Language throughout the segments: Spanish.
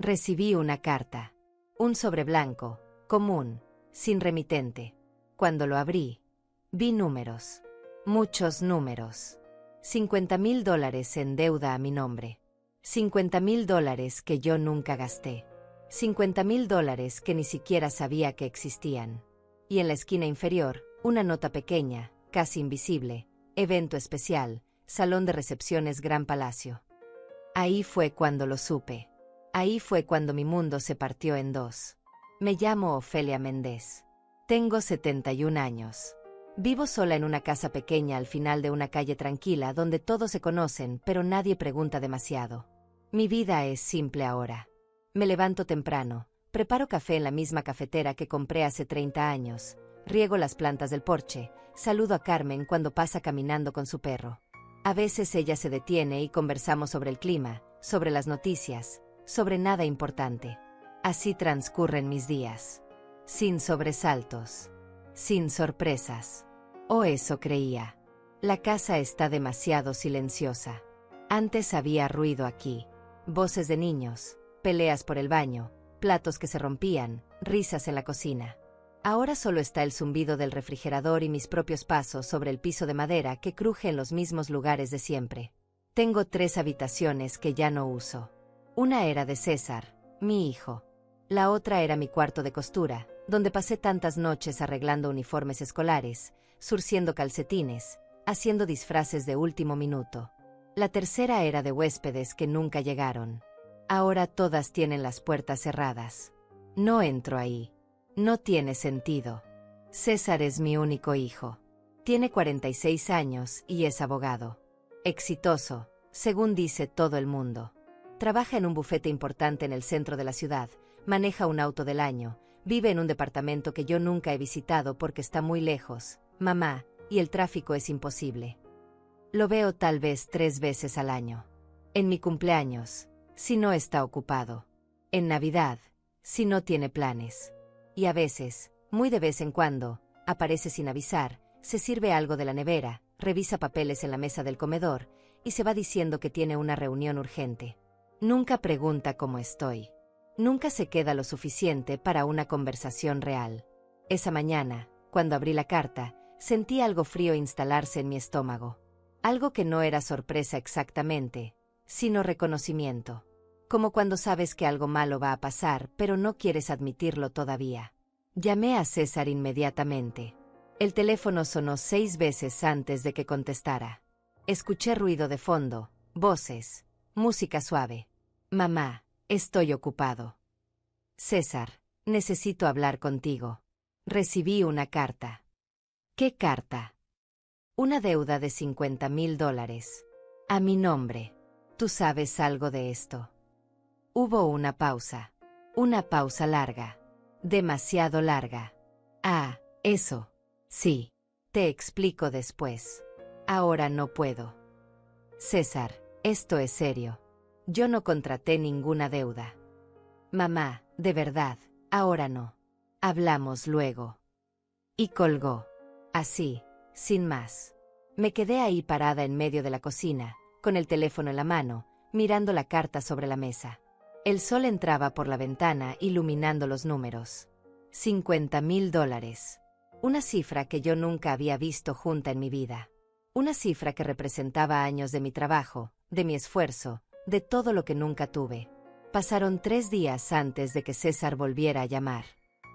Recibí una carta. Un sobre blanco, común, sin remitente. Cuando lo abrí, vi números. Muchos números. $50,000 en deuda a mi nombre. $50,000 que yo nunca gasté. $50,000 que ni siquiera sabía que existían. Y en la esquina inferior, una nota pequeña, casi invisible. Evento especial, salón de recepciones Gran Palacio. Ahí fue cuando lo supe. Ahí fue cuando mi mundo se partió en dos. Me llamo Ofelia Méndez. Tengo 71 años. Vivo sola en una casa pequeña al final de una calle tranquila donde todos se conocen, pero nadie pregunta demasiado. Mi vida es simple ahora. Me levanto temprano, preparo café en la misma cafetera que compré hace 30 años, riego las plantas del porche, saludo a Carmen cuando pasa caminando con su perro. A veces ella se detiene y conversamos sobre el clima, sobre las noticias, sobre nada importante. Así transcurren mis días. Sin sobresaltos. Sin sorpresas. O eso creía. La casa está demasiado silenciosa. Antes había ruido aquí. Voces de niños, peleas por el baño, platos que se rompían, risas en la cocina. Ahora solo está el zumbido del refrigerador y mis propios pasos sobre el piso de madera que cruje en los mismos lugares de siempre. Tengo 3 habitaciones que ya no uso. Una era de César, mi hijo. La otra era mi cuarto de costura, donde pasé tantas noches arreglando uniformes escolares, surciendo calcetines, haciendo disfraces de último minuto. La tercera era de huéspedes que nunca llegaron. Ahora todas tienen las puertas cerradas. No entro ahí. No tiene sentido. César es mi único hijo. Tiene 46 años y es abogado. Exitoso, según dice todo el mundo. Trabaja en un bufete importante en el centro de la ciudad, maneja un auto del año, vive en un departamento que yo nunca he visitado porque está muy lejos, mamá, y el tráfico es imposible. Lo veo tal vez 3 veces al año. En mi cumpleaños, si no está ocupado. En Navidad, si no tiene planes. Y a veces, muy de vez en cuando, aparece sin avisar, se sirve algo de la nevera, revisa papeles en la mesa del comedor, y se va diciendo que tiene una reunión urgente. Nunca pregunta cómo estoy. Nunca se queda lo suficiente para una conversación real. Esa mañana, cuando abrí la carta, sentí algo frío instalarse en mi estómago. Algo que no era sorpresa exactamente, sino reconocimiento. Como cuando sabes que algo malo va a pasar, pero no quieres admitirlo todavía. Llamé a César inmediatamente. El teléfono sonó 6 veces antes de que contestara. Escuché ruido de fondo, voces, música suave. Mamá, estoy ocupado. César, necesito hablar contigo. Recibí una carta. ¿Qué carta? Una deuda de $50,000. A mi nombre. ¿Tú sabes algo de esto? Hubo una pausa. Una pausa larga. Demasiado larga. Ah, eso. Sí. Te explico después. Ahora no puedo. César, esto es serio. Yo no contraté ninguna deuda. Mamá, de verdad, ahora no. Hablamos luego. Y colgó. Así, sin más. Me quedé ahí parada en medio de la cocina, con el teléfono en la mano, mirando la carta sobre la mesa. El sol entraba por la ventana iluminando los números. $50,000. Una cifra que yo nunca había visto junta en mi vida. Una cifra que representaba años de mi trabajo, de mi esfuerzo, de todo lo que nunca tuve. Pasaron 3 días antes de que César volviera a llamar.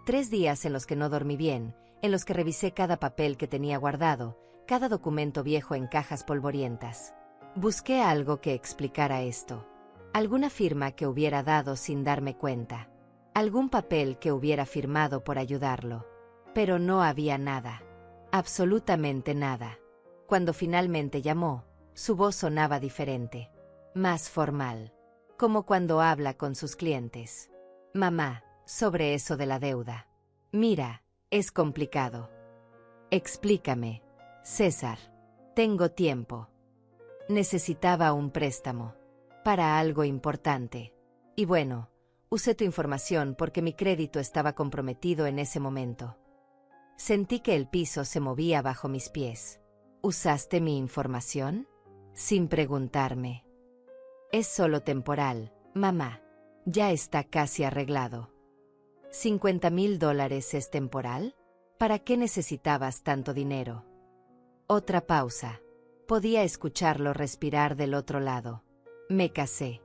3 días en los que no dormí bien, en los que revisé cada papel que tenía guardado, cada documento viejo en cajas polvorientas. Busqué algo que explicara esto. Alguna firma que hubiera dado sin darme cuenta. Algún papel que hubiera firmado por ayudarlo. Pero no había nada. Absolutamente nada. Cuando finalmente llamó, su voz sonaba diferente. Más formal. Como cuando habla con sus clientes. Mamá, sobre eso de la deuda. Mira, es complicado. Explícame, César. Tengo tiempo. Necesitaba un préstamo. Para algo importante. Y bueno, usé tu información porque mi crédito estaba comprometido en ese momento. Sentí que el piso se movía bajo mis pies. ¿Usaste mi información? Sin preguntarme. Es solo temporal, mamá. Ya está casi arreglado. $50,000 es temporal. ¿Para qué necesitabas tanto dinero? Otra pausa. Podía escucharlo respirar del otro lado. Me casé.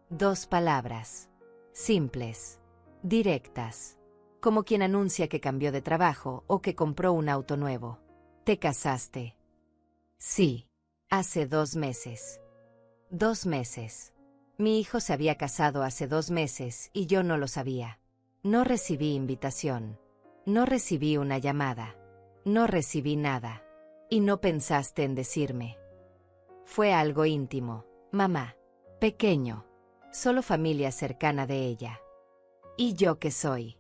2 palabras. Simples. Directas. Como quien anuncia que cambió de trabajo o que compró un auto nuevo. ¿Te casaste? Sí. Hace 2 meses. 2 meses. Mi hijo se había casado hace 2 meses y yo no lo sabía. No recibí invitación. No recibí una llamada. No recibí nada. Y no pensaste en decirme. Fue algo íntimo, mamá. Pequeño. Solo familia cercana de ella. ¿Y yo qué soy?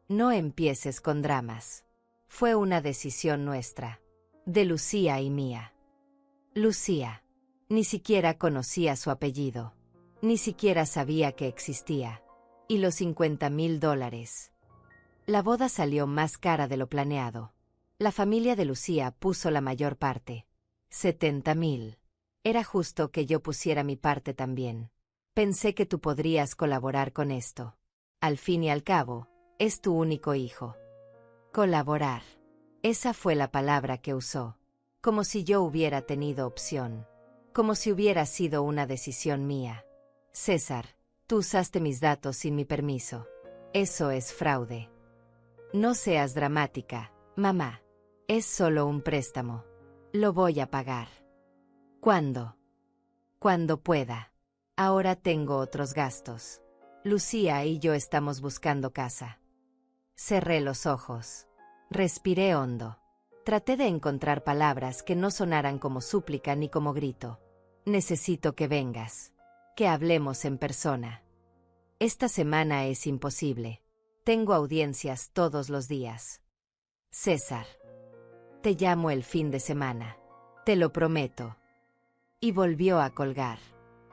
No empieces con dramas. Fue una decisión nuestra. De Lucía y mía. Lucía. Ni siquiera conocía su apellido. Ni siquiera sabía que existía. Y los $50,000. La boda salió más cara de lo planeado. La familia de Lucía puso la mayor parte. 70,000. Era justo que yo pusiera mi parte también. Pensé que tú podrías colaborar con esto. Al fin y al cabo, es tu único hijo. Colaborar. Esa fue la palabra que usó. Como si yo hubiera tenido opción. Como si hubiera sido una decisión mía. César, tú usaste mis datos sin mi permiso. Eso es fraude. No seas dramática, mamá. Es solo un préstamo. Lo voy a pagar. ¿Cuándo? Cuando pueda. Ahora tengo otros gastos. Lucía y yo estamos buscando casa. Cerré los ojos. Respiré hondo. Traté de encontrar palabras que no sonaran como súplica ni como grito. Necesito que vengas. Que hablemos en persona. Esta semana es imposible. Tengo audiencias todos los días. César. Te llamo el fin de semana. Te lo prometo. Y volvió a colgar.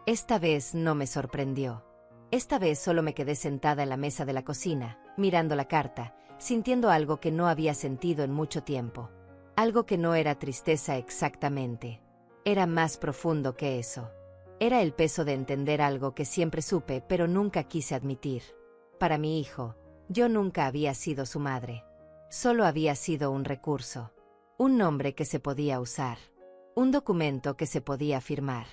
Esta vez no me sorprendió. Esta vez solo me quedé sentada en la mesa de la cocina, mirando la carta, sintiendo algo que no había sentido en mucho tiempo. Algo que no era tristeza exactamente. Era más profundo que eso. Era el peso de entender algo que siempre supe pero nunca quise admitir. Para mi hijo, yo nunca había sido su madre. Solo había sido un recurso. Un nombre que se podía usar. Un documento que se podía firmar.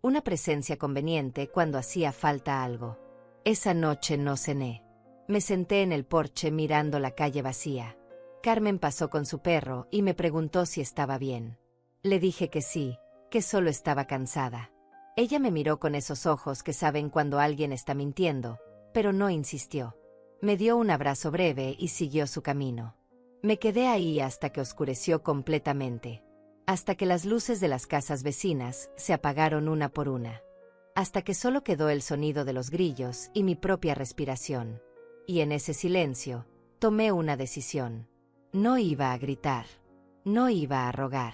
Una presencia conveniente cuando hacía falta algo. Esa noche no cené. Me senté en el porche mirando la calle vacía. Carmen pasó con su perro y me preguntó si estaba bien. Le dije que sí, que solo estaba cansada. Ella me miró con esos ojos que saben cuando alguien está mintiendo, pero no insistió. Me dio un abrazo breve y siguió su camino. Me quedé ahí hasta que oscureció completamente. Hasta que las luces de las casas vecinas se apagaron una por una. Hasta que solo quedó el sonido de los grillos y mi propia respiración. Y en ese silencio, tomé una decisión. No iba a gritar. No iba a rogar.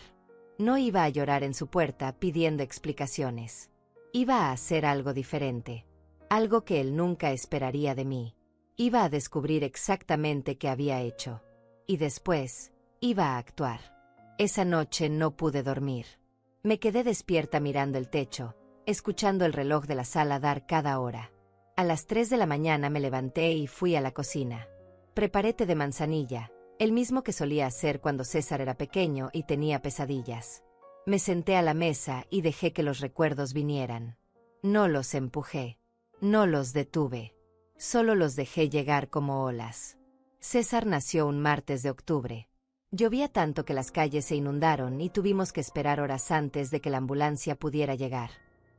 No iba a llorar en su puerta pidiendo explicaciones. Iba a hacer algo diferente. Algo que él nunca esperaría de mí. Iba a descubrir exactamente qué había hecho. Y después, iba a actuar. Esa noche no pude dormir. Me quedé despierta mirando el techo, escuchando el reloj de la sala dar cada hora. A las 3 de la mañana me levanté y fui a la cocina. Preparé té de manzanilla, el mismo que solía hacer cuando César era pequeño y tenía pesadillas. Me senté a la mesa y dejé que los recuerdos vinieran. No los empujé. No los detuve. Solo los dejé llegar como olas. César nació un martes de octubre. Llovía tanto que las calles se inundaron y tuvimos que esperar horas antes de que la ambulancia pudiera llegar.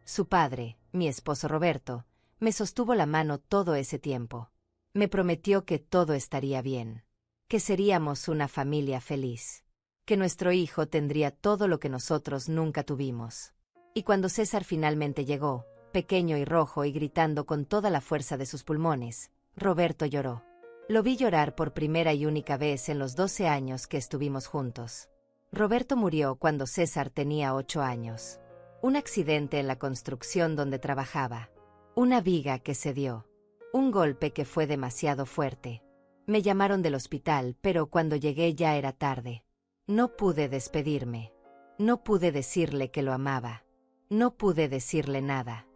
Su padre, mi esposo Roberto, me sostuvo la mano todo ese tiempo. Me prometió que todo estaría bien. Que seríamos una familia feliz. Que nuestro hijo tendría todo lo que nosotros nunca tuvimos. Y cuando César finalmente llegó, pequeño y rojo y gritando con toda la fuerza de sus pulmones, Roberto lloró. Lo vi llorar por primera y única vez en los 12 años que estuvimos juntos. Roberto murió cuando César tenía 8 años. Un accidente en la construcción donde trabajaba. Una viga que se dio. Un golpe que fue demasiado fuerte. Me llamaron del hospital, pero cuando llegué ya era tarde. No pude despedirme. No pude decirle que lo amaba. No pude decirle nada.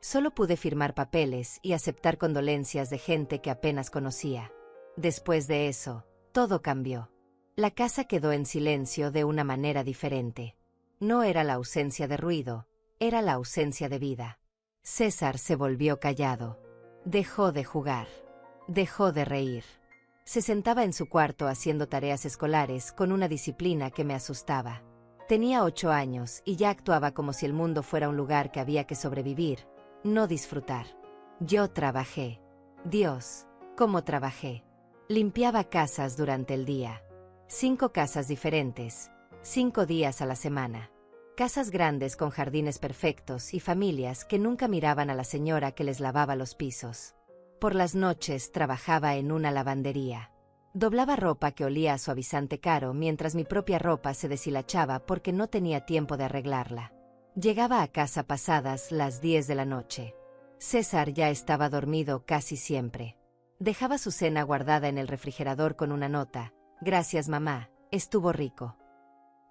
Solo pude firmar papeles y aceptar condolencias de gente que apenas conocía. Después de eso, todo cambió. La casa quedó en silencio de una manera diferente. No era la ausencia de ruido, era la ausencia de vida. César se volvió callado. Dejó de jugar. Dejó de reír. Se sentaba en su cuarto haciendo tareas escolares con una disciplina que me asustaba. Tenía 8 años y ya actuaba como si el mundo fuera un lugar que había que sobrevivir, no disfrutar. Yo trabajé. Dios, cómo trabajé. Limpiaba casas durante el día. 5 casas diferentes, 5 días a la semana. Casas grandes con jardines perfectos y familias que nunca miraban a la señora que les lavaba los pisos. Por las noches trabajaba en una lavandería. Doblaba ropa que olía a suavizante caro mientras mi propia ropa se deshilachaba porque no tenía tiempo de arreglarla. Llegaba a casa pasadas las 10 de la noche. César ya estaba dormido casi siempre. Dejaba su cena guardada en el refrigerador con una nota: «Gracias, mamá, estuvo rico».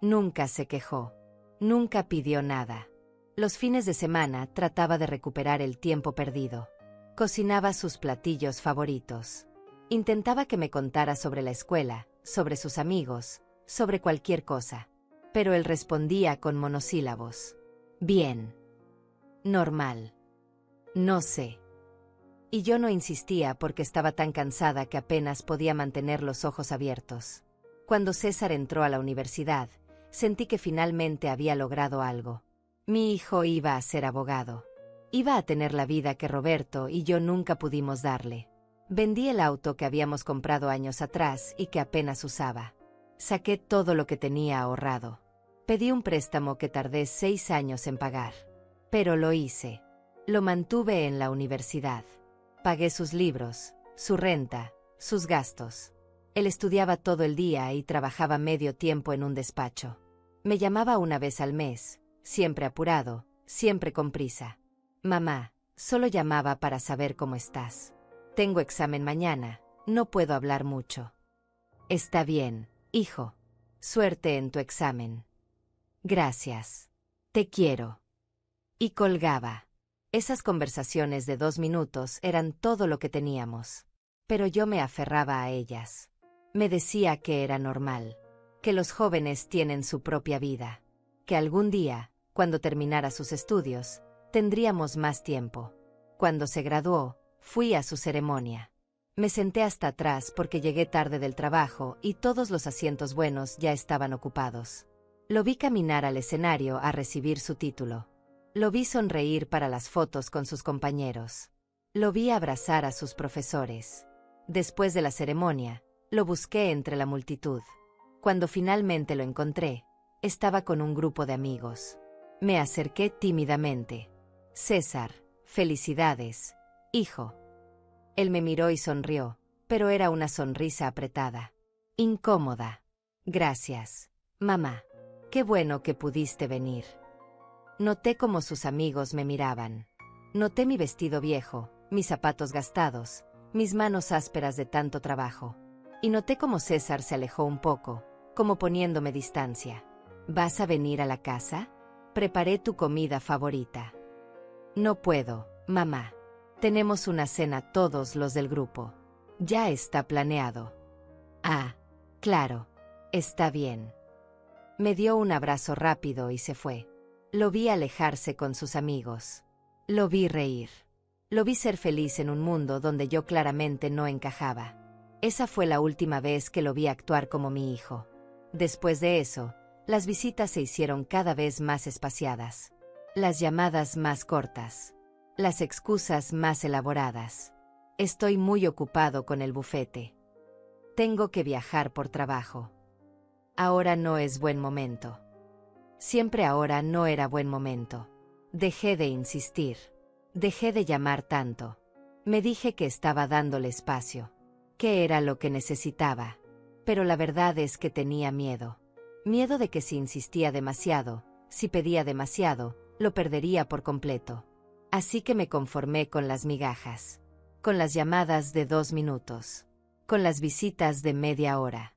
Nunca se quejó. Nunca pidió nada. Los fines de semana trataba de recuperar el tiempo perdido. Cocinaba sus platillos favoritos. Intentaba que me contara sobre la escuela, sobre sus amigos, sobre cualquier cosa. Pero él respondía con monosílabos. Bien. Normal. No sé. Y yo no insistía porque estaba tan cansada que apenas podía mantener los ojos abiertos. Cuando César entró a la universidad, sentí que finalmente había logrado algo. Mi hijo iba a ser abogado. Iba a tener la vida que Roberto y yo nunca pudimos darle. Vendí el auto que habíamos comprado años atrás y que apenas usaba. Saqué todo lo que tenía ahorrado. Pedí un préstamo que tardé 6 años en pagar. Pero lo hice. Lo mantuve en la universidad. Pagué sus libros, su renta, sus gastos. Él estudiaba todo el día y trabajaba medio tiempo en un despacho. Me llamaba una vez al mes, siempre apurado, siempre con prisa. Mamá, solo llamaba para saber cómo estás. Tengo examen mañana, no puedo hablar mucho. Está bien, hijo. Suerte en tu examen. Gracias. Te quiero. Y colgaba. Esas conversaciones de 2 minutos eran todo lo que teníamos. Pero yo me aferraba a ellas. Me decía que era normal. Que los jóvenes tienen su propia vida. Que algún día, cuando terminara sus estudios, tendríamos más tiempo. Cuando se graduó, fui a su ceremonia. Me senté hasta atrás porque llegué tarde del trabajo y todos los asientos buenos ya estaban ocupados. Lo vi caminar al escenario a recibir su título. Lo vi sonreír para las fotos con sus compañeros. Lo vi abrazar a sus profesores. Después de la ceremonia, lo busqué entre la multitud. Cuando finalmente lo encontré, estaba con un grupo de amigos. Me acerqué tímidamente. César, felicidades, hijo. Él me miró y sonrió, pero era una sonrisa apretada. Incómoda. Gracias, mamá. Qué bueno que pudiste venir. Noté cómo sus amigos me miraban. Noté mi vestido viejo, mis zapatos gastados, mis manos ásperas de tanto trabajo. Y noté cómo César se alejó un poco, como poniéndome distancia. ¿Vas a venir a la casa? Preparé tu comida favorita. No puedo, mamá. Tenemos una cena todos los del grupo. Ya está planeado. Ah, claro. Está bien. Me dio un abrazo rápido y se fue. Lo vi alejarse con sus amigos. Lo vi reír. Lo vi ser feliz en un mundo donde yo claramente no encajaba. Esa fue la última vez que lo vi actuar como mi hijo. Después de eso, las visitas se hicieron cada vez más espaciadas. Las llamadas más cortas. Las excusas más elaboradas. Estoy muy ocupado con el bufete. Tengo que viajar por trabajo. Ahora no es buen momento. Siempre ahora no era buen momento. Dejé de insistir. Dejé de llamar tanto. Me dije que estaba dándole espacio. Que era lo que necesitaba. Pero la verdad es que tenía miedo. Miedo de que si insistía demasiado, si pedía demasiado, lo perdería por completo. Así que me conformé con las migajas. Con las llamadas de 2 minutos. Con las visitas de media hora.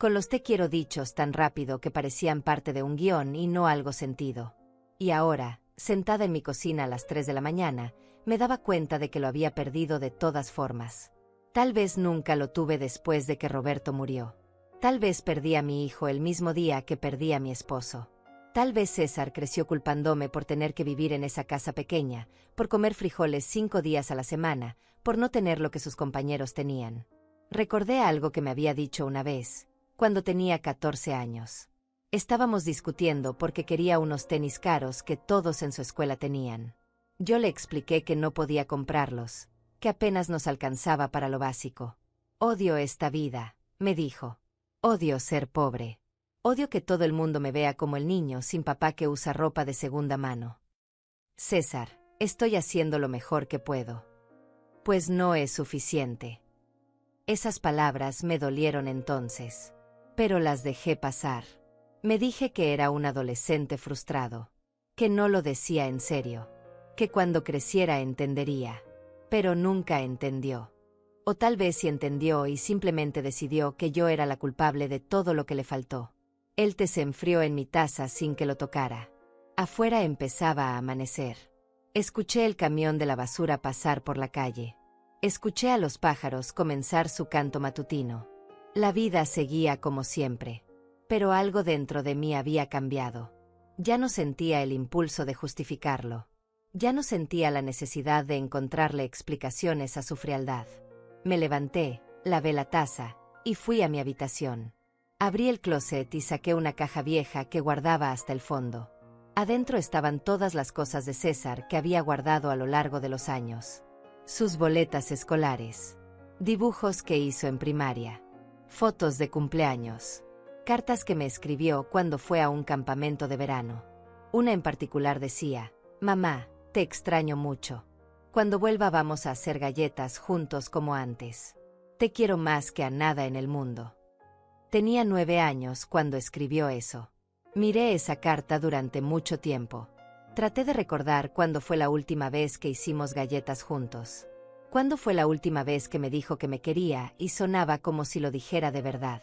Con los te quiero dichos tan rápido que parecían parte de un guión y no algo sentido. Y ahora, sentada en mi cocina a las 3 de la mañana, me daba cuenta de que lo había perdido de todas formas. Tal vez nunca lo tuve después de que Roberto murió. Tal vez perdí a mi hijo el mismo día que perdí a mi esposo. Tal vez César creció culpándome por tener que vivir en esa casa pequeña, por comer frijoles 5 días a la semana, por no tener lo que sus compañeros tenían. Recordé algo que me había dicho una vez, cuando tenía 14 años. Estábamos discutiendo porque quería unos tenis caros que todos en su escuela tenían. Yo le expliqué que no podía comprarlos, que apenas nos alcanzaba para lo básico. Odio esta vida, me dijo. Odio ser pobre. Odio que todo el mundo me vea como el niño sin papá que usa ropa de segunda mano. César, estoy haciendo lo mejor que puedo. Pues no es suficiente. Esas palabras me dolieron entonces, pero las dejé pasar. Me dije que era un adolescente frustrado, que no lo decía en serio, que cuando creciera entendería, pero nunca entendió. O tal vez sí entendió y simplemente decidió que yo era la culpable de todo lo que le faltó. El té se enfrió en mi taza sin que lo tocara. Afuera empezaba a amanecer. Escuché el camión de la basura pasar por la calle. Escuché a los pájaros comenzar su canto matutino. La vida seguía como siempre. Pero algo dentro de mí había cambiado. Ya no sentía el impulso de justificarlo. Ya no sentía la necesidad de encontrarle explicaciones a su frialdad. Me levanté, lavé la taza, y fui a mi habitación. Abrí el closet y saqué una caja vieja que guardaba hasta el fondo. Adentro estaban todas las cosas de César que había guardado a lo largo de los años. Sus boletas escolares, dibujos que hizo en primaria, fotos de cumpleaños, cartas que me escribió cuando fue a un campamento de verano. Una en particular decía: «Mamá, te extraño mucho. Cuando vuelva vamos a hacer galletas juntos como antes. Te quiero más que a nada en el mundo». Tenía 9 años cuando escribió eso. Miré esa carta durante mucho tiempo. Traté de recordar cuándo fue la última vez que hicimos galletas juntos. Cuándo fue la última vez que me dijo que me quería y sonaba como si lo dijera de verdad.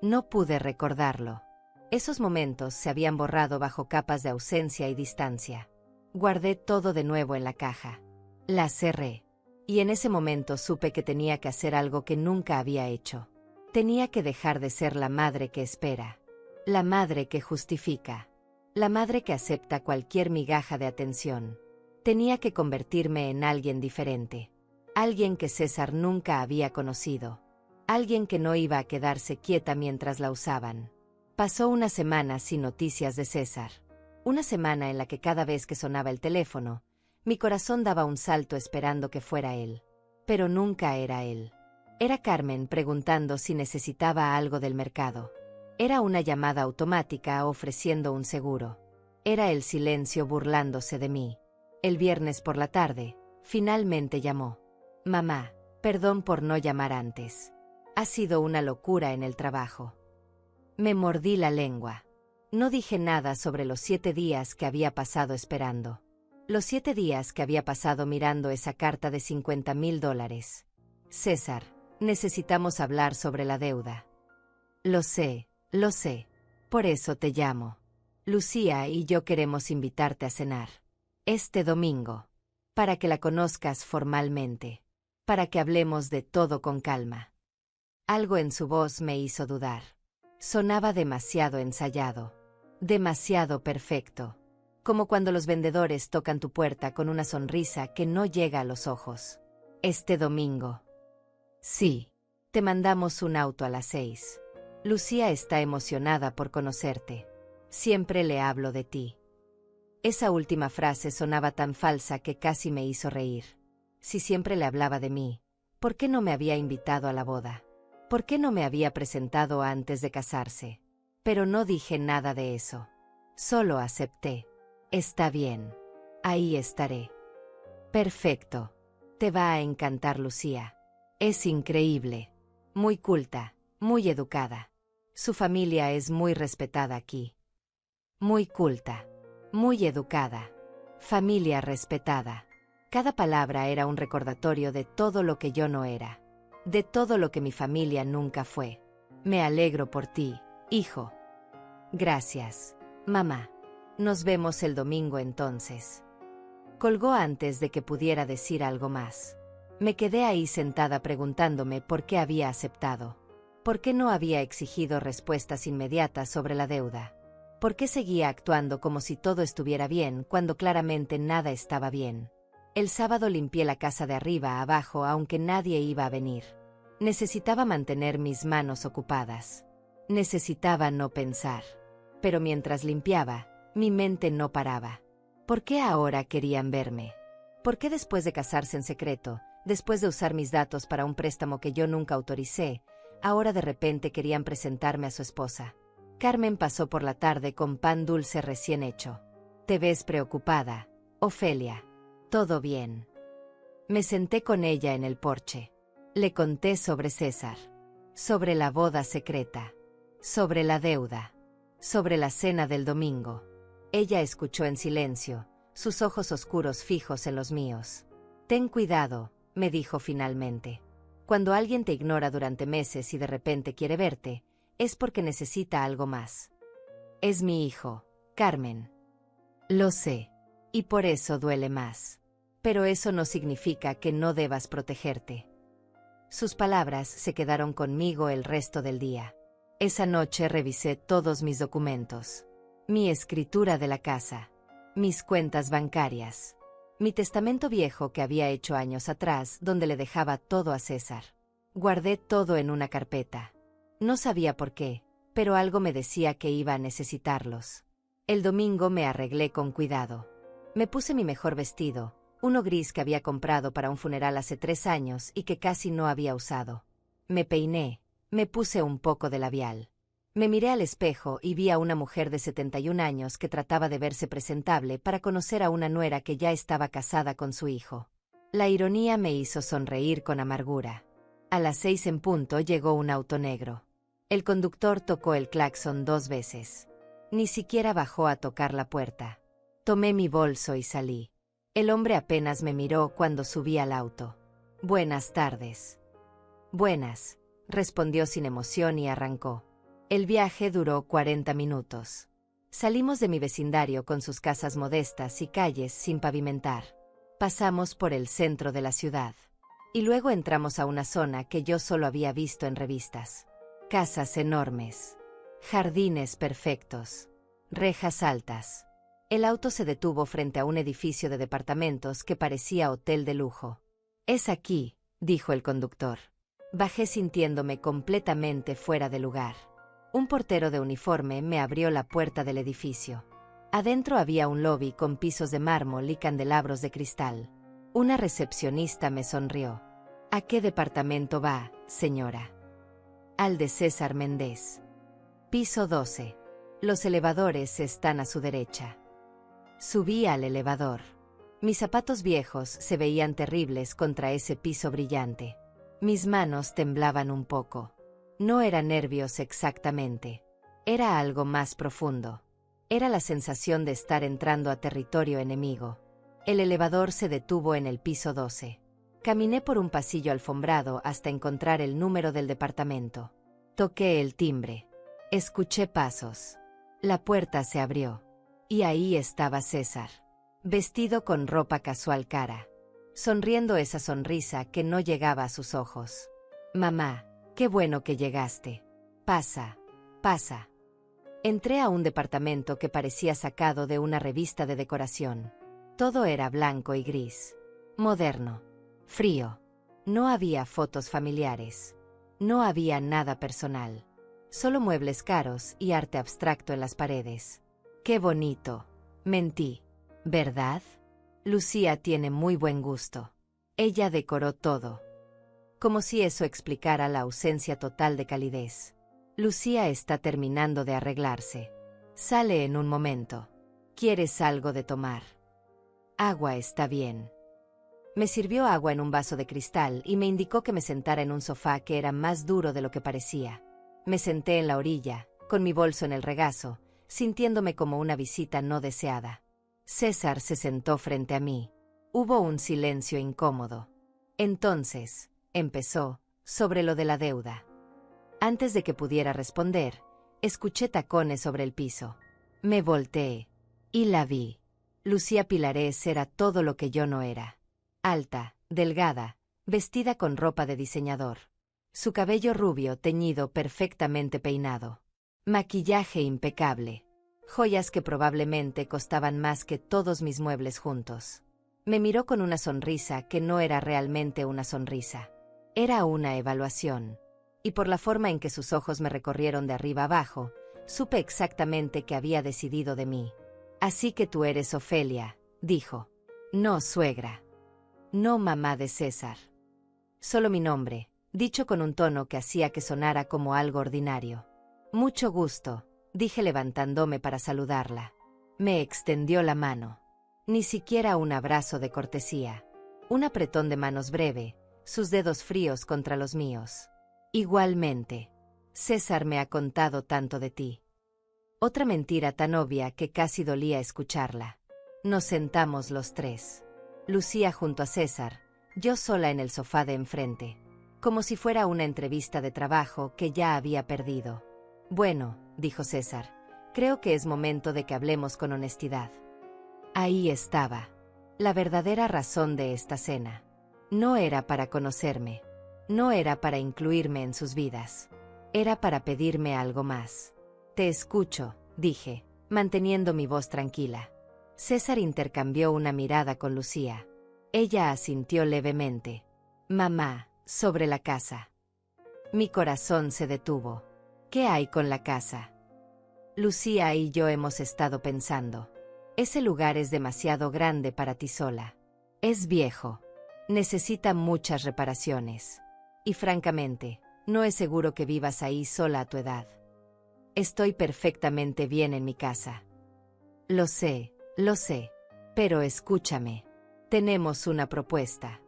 No pude recordarlo. Esos momentos se habían borrado bajo capas de ausencia y distancia. Guardé todo de nuevo en la caja. La cerré. Y en ese momento supe que tenía que hacer algo que nunca había hecho. Tenía que dejar de ser la madre que espera. La madre que justifica. La madre que acepta cualquier migaja de atención. Tenía que convertirme en alguien diferente. Alguien que César nunca había conocido. Alguien que no iba a quedarse quieta mientras la usaban. Pasó una semana sin noticias de César. Una semana en la que cada vez que sonaba el teléfono, mi corazón daba un salto esperando que fuera él. Pero nunca era él. Era Carmen preguntando si necesitaba algo del mercado. Era una llamada automática ofreciendo un seguro. Era el silencio burlándose de mí. El viernes por la tarde, finalmente llamó. «Mamá, perdón por no llamar antes. Ha sido una locura en el trabajo». Me mordí la lengua. No dije nada sobre los 7 días que había pasado esperando. Los 7 días que había pasado mirando esa carta de $50,000. «César, necesitamos hablar sobre la deuda». Lo sé. Por eso te llamo. Lucía y yo queremos invitarte a cenar. Este domingo. Para que la conozcas formalmente. Para que hablemos de todo con calma». Algo en su voz me hizo dudar. Sonaba demasiado ensayado. Demasiado perfecto. Como cuando los vendedores tocan tu puerta con una sonrisa que no llega a los ojos. «Este domingo». «Sí. Te mandamos un auto a las 6. Lucía está emocionada por conocerte. Siempre le hablo de ti». Esa última frase sonaba tan falsa que casi me hizo reír. Si siempre le hablaba de mí, ¿por qué no me había invitado a la boda? ¿Por qué no me había presentado antes de casarse? Pero no dije nada de eso. Solo acepté. «Está bien. Ahí estaré». «Perfecto. Te va a encantar Lucía. Es increíble. Muy culta, muy educada. Su familia es muy respetada aquí. Muy culta. Muy educada. Familia respetada». Cada palabra era un recordatorio de todo lo que yo no era. De todo lo que mi familia nunca fue. «Me alegro por ti, hijo». «Gracias, mamá». Nos vemos el domingo entonces. Colgó antes de que pudiera decir algo más. Me quedé ahí sentada preguntándome por qué había aceptado. ¿Por qué no había exigido respuestas inmediatas sobre la deuda? ¿Por qué seguía actuando como si todo estuviera bien cuando claramente nada estaba bien? El sábado limpié la casa de arriba a abajo aunque nadie iba a venir. Necesitaba mantener mis manos ocupadas. Necesitaba no pensar. Pero mientras limpiaba, mi mente no paraba. ¿Por qué ahora querían verme? ¿Por qué después de casarse en secreto, después de usar mis datos para un préstamo que yo nunca autoricé, ahora de repente querían presentarme a su esposa? Carmen pasó por la tarde con pan dulce recién hecho. «Te ves preocupada, Ofelia». «Todo bien». Me senté con ella en el porche. Le conté sobre César, sobre la boda secreta, sobre la deuda, sobre la cena del domingo. Ella escuchó en silencio, sus ojos oscuros fijos en los míos. «Ten cuidado», me dijo finalmente. «Cuando alguien te ignora durante meses y de repente quiere verte, es porque necesita algo más. Es mi hijo, Carmen. Lo sé. Y por eso duele más. Pero eso no significa que no debas protegerte». Sus palabras se quedaron conmigo el resto del día. Esa noche revisé todos mis documentos. Mi escritura de la casa. Mis cuentas bancarias. Mi testamento viejo que había hecho años atrás, donde le dejaba todo a César. Guardé todo en una carpeta. No sabía por qué, pero algo me decía que iba a necesitarlos. El domingo me arreglé con cuidado. Me puse mi mejor vestido, uno gris que había comprado para un funeral hace 3 años y que casi no había usado. Me peiné, me puse un poco de labial. Me miré al espejo y vi a una mujer de 71 años que trataba de verse presentable para conocer a una nuera que ya estaba casada con su hijo. La ironía me hizo sonreír con amargura. A las 6 en punto llegó un auto negro. El conductor tocó el claxon 2 veces. Ni siquiera bajó a tocar la puerta. Tomé mi bolso y salí. El hombre apenas me miró cuando subí al auto. «Buenas tardes». «Buenas», respondió sin emoción y arrancó. El viaje duró 40 minutos. Salimos de mi vecindario con sus casas modestas y calles sin pavimentar. Pasamos por el centro de la ciudad. Y luego entramos a una zona que yo solo había visto en revistas. Casas enormes. Jardines perfectos. Rejas altas. El auto se detuvo frente a un edificio de departamentos que parecía hotel de lujo. «Es aquí», dijo el conductor. Bajé sintiéndome completamente fuera de lugar. Un portero de uniforme me abrió la puerta del edificio. Adentro había un lobby con pisos de mármol y candelabros de cristal. Una recepcionista me sonrió. «¿A qué departamento va, señora?» «Al de César Méndez. Piso 12. Los elevadores están a su derecha». Subí al elevador. Mis zapatos viejos se veían terribles contra ese piso brillante. Mis manos temblaban un poco. No era nervios exactamente. Era algo más profundo. Era la sensación de estar entrando a territorio enemigo. El elevador se detuvo en el piso 12. Caminé por un pasillo alfombrado hasta encontrar el número del departamento. Toqué el timbre. Escuché pasos. La puerta se abrió. Y ahí estaba César. Vestido con ropa casual cara. Sonriendo esa sonrisa que no llegaba a sus ojos. «Mamá, qué bueno que llegaste. Pasa, pasa». Entré a un departamento que parecía sacado de una revista de decoración. Todo era blanco y gris. Moderno. Frío. No había fotos familiares. No había nada personal. Solo muebles caros y arte abstracto en las paredes. «Qué bonito». Mentí. «¿Verdad? Lucía tiene muy buen gusto». Ella decoró todo. Como si eso explicara la ausencia total de calidez. «Lucía está terminando de arreglarse. Sale en un momento. ¿Quieres algo de tomar?» «Agua está bien». Me sirvió agua en un vaso de cristal y me indicó que me sentara en un sofá que era más duro de lo que parecía. Me senté en la orilla, con mi bolso en el regazo, sintiéndome como una visita no deseada. César se sentó frente a mí. Hubo un silencio incómodo. Entonces, empezó, sobre lo de la deuda. Antes de que pudiera responder, escuché tacones sobre el piso. Me volteé. Y la vi. Lucía Pilarés era todo lo que yo no era. Alta, delgada, vestida con ropa de diseñador. Su cabello rubio teñido perfectamente peinado. Maquillaje impecable. Joyas que probablemente costaban más que todos mis muebles juntos. Me miró con una sonrisa que no era realmente una sonrisa. Era una evaluación. Y por la forma en que sus ojos me recorrieron de arriba abajo, supe exactamente qué había decidido de mí. Así que tú eres Ofelia, dijo. No suegra. No mamá de César. Solo mi nombre, dicho con un tono que hacía que sonara como algo ordinario. Mucho gusto, dije levantándome para saludarla. Me extendió la mano. Ni siquiera un abrazo de cortesía. Un apretón de manos breve, sus dedos fríos contra los míos. Igualmente. César me ha contado tanto de ti. Otra mentira tan obvia que casi dolía escucharla. Nos sentamos los tres. Lucía junto a César, yo sola en el sofá de enfrente. Como si fuera una entrevista de trabajo que ya había perdido. Bueno, dijo César, creo que es momento de que hablemos con honestidad. Ahí estaba. La verdadera razón de esta cena. No era para conocerme. No era para incluirme en sus vidas. Era para pedirme algo más. Te escucho, dije, manteniendo mi voz tranquila. César intercambió una mirada con Lucía. Ella asintió levemente. Mamá, sobre la casa. Mi corazón se detuvo. ¿Qué hay con la casa? Lucía y yo hemos estado pensando. Ese lugar es demasiado grande para ti sola. Es viejo. Necesita muchas reparaciones. Y francamente, no es seguro que vivas ahí sola a tu edad. Estoy perfectamente bien en mi casa. Lo sé, pero escúchame. Tenemos una propuesta.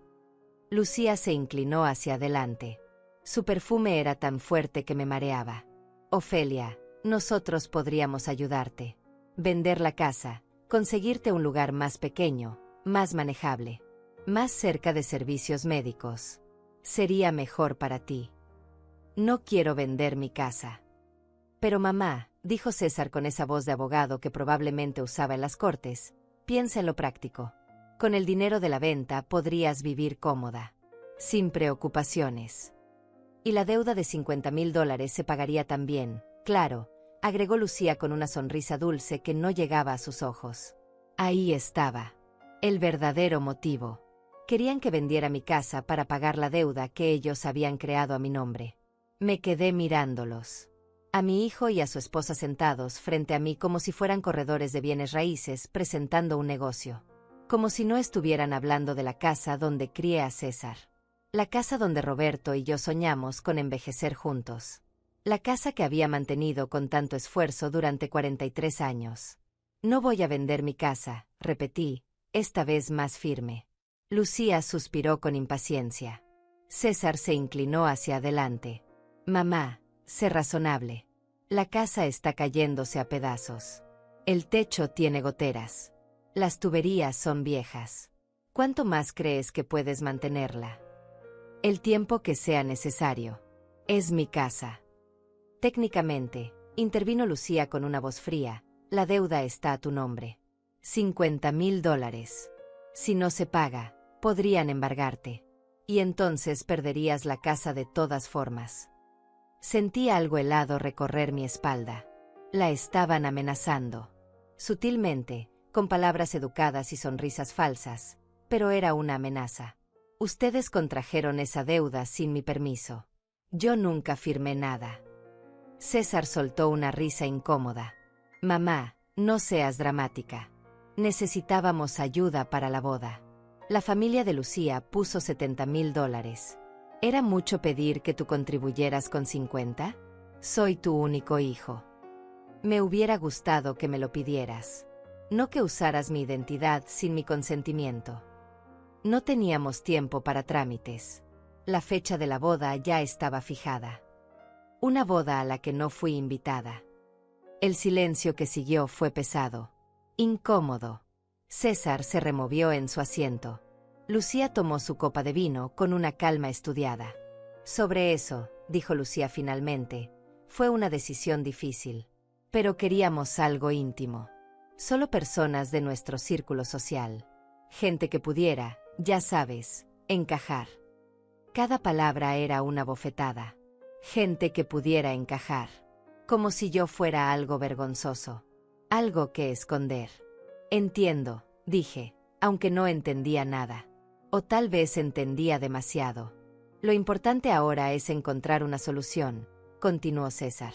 Lucía se inclinó hacia adelante. Su perfume era tan fuerte que me mareaba. Ofelia, nosotros podríamos ayudarte. Vender la casa, conseguirte un lugar más pequeño, más manejable, más cerca de servicios médicos. Sería mejor para ti. No quiero vender mi casa. Pero mamá, dijo César con esa voz de abogado que probablemente usaba en las cortes, piensa en lo práctico. Con el dinero de la venta podrías vivir cómoda, sin preocupaciones. Y la deuda de $50,000 se pagaría también, claro, agregó Lucía con una sonrisa dulce que no llegaba a sus ojos. Ahí estaba. El verdadero motivo. Querían que vendiera mi casa para pagar la deuda que ellos habían creado a mi nombre. Me quedé mirándolos. A mi hijo y a su esposa sentados frente a mí como si fueran corredores de bienes raíces presentando un negocio. Como si no estuvieran hablando de la casa donde crié a César. La casa donde Roberto y yo soñamos con envejecer juntos. La casa que había mantenido con tanto esfuerzo durante 43 años. No voy a vender mi casa, repetí, esta vez más firme. Lucía suspiró con impaciencia. César se inclinó hacia adelante. Mamá, sé razonable. La casa está cayéndose a pedazos. El techo tiene goteras. Las tuberías son viejas. ¿Cuánto más crees que puedes mantenerla? El tiempo que sea necesario. Es mi casa. Técnicamente, intervino Lucía con una voz fría, la deuda está a tu nombre. $50,000. Si no se paga, podrían embargarte. Y entonces perderías la casa de todas formas. Sentí algo helado recorrer mi espalda. La estaban amenazando. Sutilmente, con palabras educadas y sonrisas falsas, pero era una amenaza. Ustedes contrajeron esa deuda sin mi permiso. Yo nunca firmé nada. César soltó una risa incómoda. Mamá, no seas dramática. Necesitábamos ayuda para la boda. La familia de Lucía puso $70,000. ¿Era mucho pedir que tú contribuyeras con 50? Soy tu único hijo. Me hubiera gustado que me lo pidieras. No que usaras mi identidad sin mi consentimiento. No teníamos tiempo para trámites. La fecha de la boda ya estaba fijada. Una boda a la que no fui invitada. El silencio que siguió fue pesado. Incómodo. César se removió en su asiento. Lucía tomó su copa de vino con una calma estudiada. Sobre eso, dijo Lucía finalmente, fue una decisión difícil. Pero queríamos algo íntimo. Solo personas de nuestro círculo social. Gente que pudiera, ya sabes, encajar. Cada palabra era una bofetada. Gente que pudiera encajar. Como si yo fuera algo vergonzoso. Algo que esconder. Entiendo, dije, aunque no entendía nada. O tal vez entendía demasiado. Lo importante ahora es encontrar una solución, continuó César.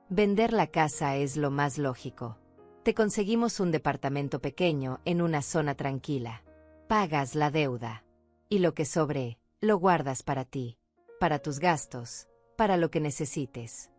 Vender la casa es lo más lógico. Te conseguimos un departamento pequeño en una zona tranquila. Pagas la deuda. Y lo que sobre, lo guardas para ti, para tus gastos, para lo que necesites.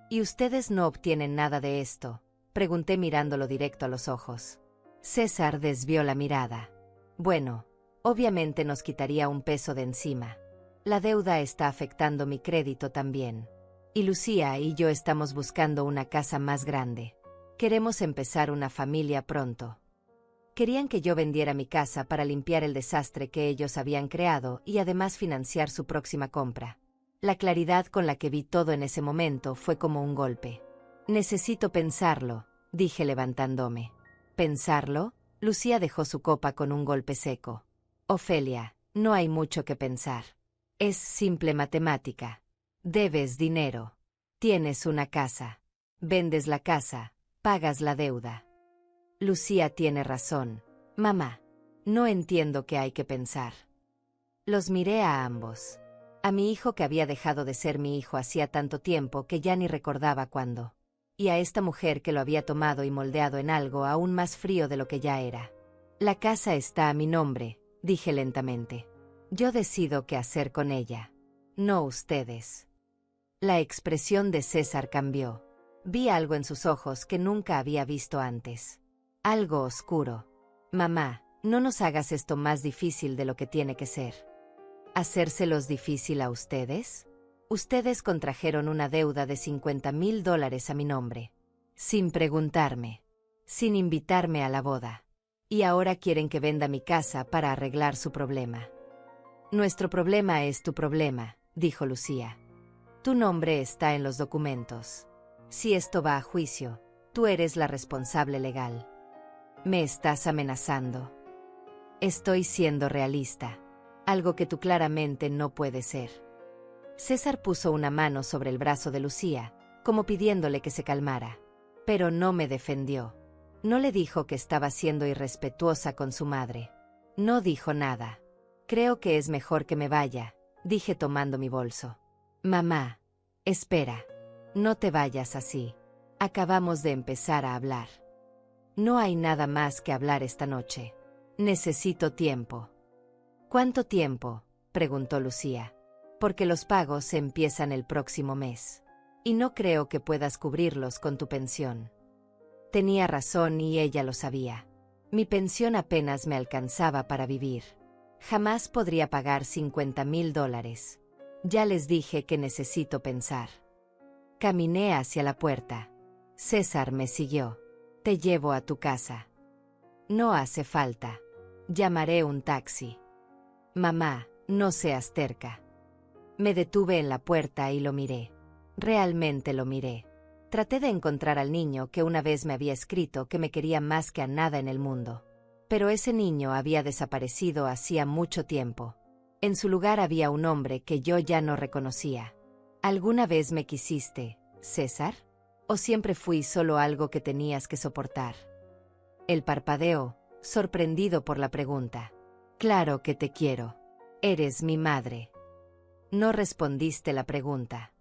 ¿Y ustedes no obtienen nada de esto?, pregunté mirándolo directo a los ojos. César desvió la mirada. Bueno, obviamente nos quitaría un peso de encima. La deuda está afectando mi crédito también. Y Lucía y yo estamos buscando una casa más grande. Queremos empezar una familia pronto. Querían que yo vendiera mi casa para limpiar el desastre que ellos habían creado y además financiar su próxima compra. La claridad con la que vi todo en ese momento fue como un golpe. Necesito pensarlo, dije levantándome. ¿Pensarlo? Lucía dejó su copa con un golpe seco. Ofelia, no hay mucho que pensar. Es simple matemática. Debes dinero. Tienes una casa. Vendes la casa, pagas la deuda. Lucía tiene razón. Mamá, no entiendo qué hay que pensar. Los miré a ambos. A mi hijo que había dejado de ser mi hijo hacía tanto tiempo que ya ni recordaba cuándo. Y a esta mujer que lo había tomado y moldeado en algo aún más frío de lo que ya era. La casa está a mi nombre, dije lentamente. Yo decido qué hacer con ella. No ustedes. La expresión de César cambió. Vi algo en sus ojos que nunca había visto antes. Algo oscuro. Mamá, no nos hagas esto más difícil de lo que tiene que ser. ¿Hacérselos difícil a ustedes? Ustedes contrajeron una deuda de $50,000 a mi nombre. Sin preguntarme. Sin invitarme a la boda. Y ahora quieren que venda mi casa para arreglar su problema. Nuestro problema es tu problema, dijo Lucía. Tu nombre está en los documentos. Si esto va a juicio, tú eres la responsable legal. Me estás amenazando. Estoy siendo realista. Algo que tú claramente no puedes ser. César puso una mano sobre el brazo de Lucía, como pidiéndole que se calmara. Pero no me defendió. No le dijo que estaba siendo irrespetuosa con su madre. No dijo nada. Creo que es mejor que me vaya, dije tomando mi bolso. Mamá, espera. No te vayas así. Acabamos de empezar a hablar. No hay nada más que hablar esta noche. Necesito tiempo. ¿Cuánto tiempo?, preguntó Lucía. Porque los pagos empiezan el próximo mes. Y no creo que puedas cubrirlos con tu pensión. Tenía razón y ella lo sabía. Mi pensión apenas me alcanzaba para vivir. Jamás podría pagar $50,000. Ya les dije que necesito pensar. Caminé hacia la puerta. César me siguió. Te llevo a tu casa. No hace falta. Llamaré un taxi. Mamá, no seas terca. Me detuve en la puerta y lo miré. Realmente lo miré. Traté de encontrar al niño que una vez me había escrito que me quería más que a nada en el mundo. Pero ese niño había desaparecido hacía mucho tiempo. En su lugar había un hombre que yo ya no reconocía. ¿Alguna vez me quisiste, César? ¿O siempre fui solo algo que tenías que soportar? Él parpadeó, sorprendido por la pregunta. Claro que te quiero. Eres mi madre. No respondiste la pregunta.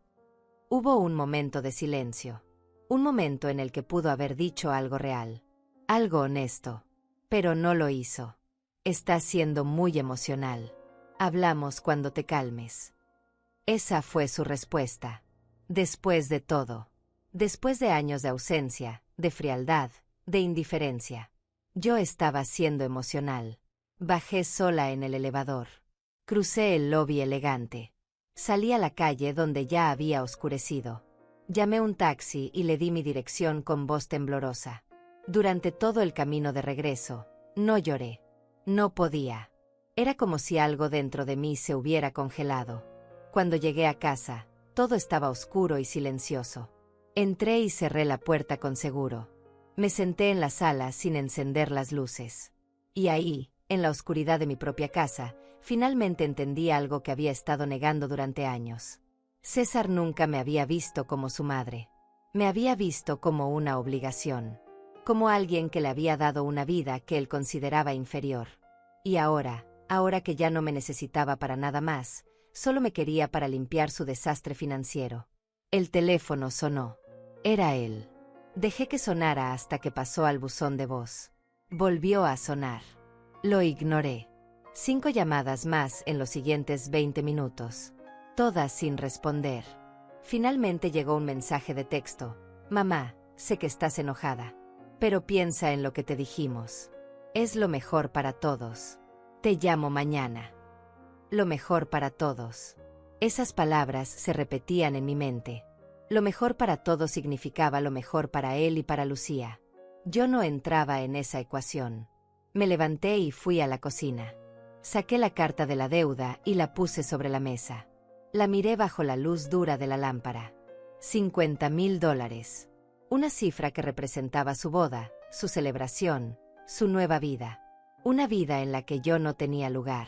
Hubo un momento de silencio. Un momento en el que pudo haber dicho algo real. Algo honesto. Pero no lo hizo. Estás siendo muy emocional. Hablamos cuando te calmes. Esa fue su respuesta. Después de todo. Después de años de ausencia, de frialdad, de indiferencia. Yo estaba siendo emocional. Bajé sola en el elevador. Crucé el lobby elegante. Salí a la calle donde ya había oscurecido. Llamé un taxi y le di mi dirección con voz temblorosa. Durante todo el camino de regreso, no lloré. No podía. Era como si algo dentro de mí se hubiera congelado. Cuando llegué a casa, todo estaba oscuro y silencioso. Entré y cerré la puerta con seguro. Me senté en la sala sin encender las luces. Y ahí, en la oscuridad de mi propia casa, finalmente entendí algo que había estado negando durante años. César nunca me había visto como su madre. Me había visto como una obligación. Como alguien que le había dado una vida que él consideraba inferior. Y ahora que ya no me necesitaba para nada más, solo me quería para limpiar su desastre financiero. El teléfono sonó. Era él. Dejé que sonara hasta que pasó al buzón de voz. Volvió a sonar. Lo ignoré. 5 llamadas más en los siguientes 20 minutos. Todas sin responder. Finalmente llegó un mensaje de texto. Mamá, sé que estás enojada. Pero piensa en lo que te dijimos. Es lo mejor para todos. Te llamo mañana. Lo mejor para todos. Esas palabras se repetían en mi mente. Lo mejor para todos significaba lo mejor para él y para Lucía. Yo no entraba en esa ecuación. Me levanté y fui a la cocina. Saqué la carta de la deuda y la puse sobre la mesa. La miré bajo la luz dura de la lámpara. $50,000. Una cifra que representaba su boda, su celebración, su nueva vida. Una vida en la que yo no tenía lugar.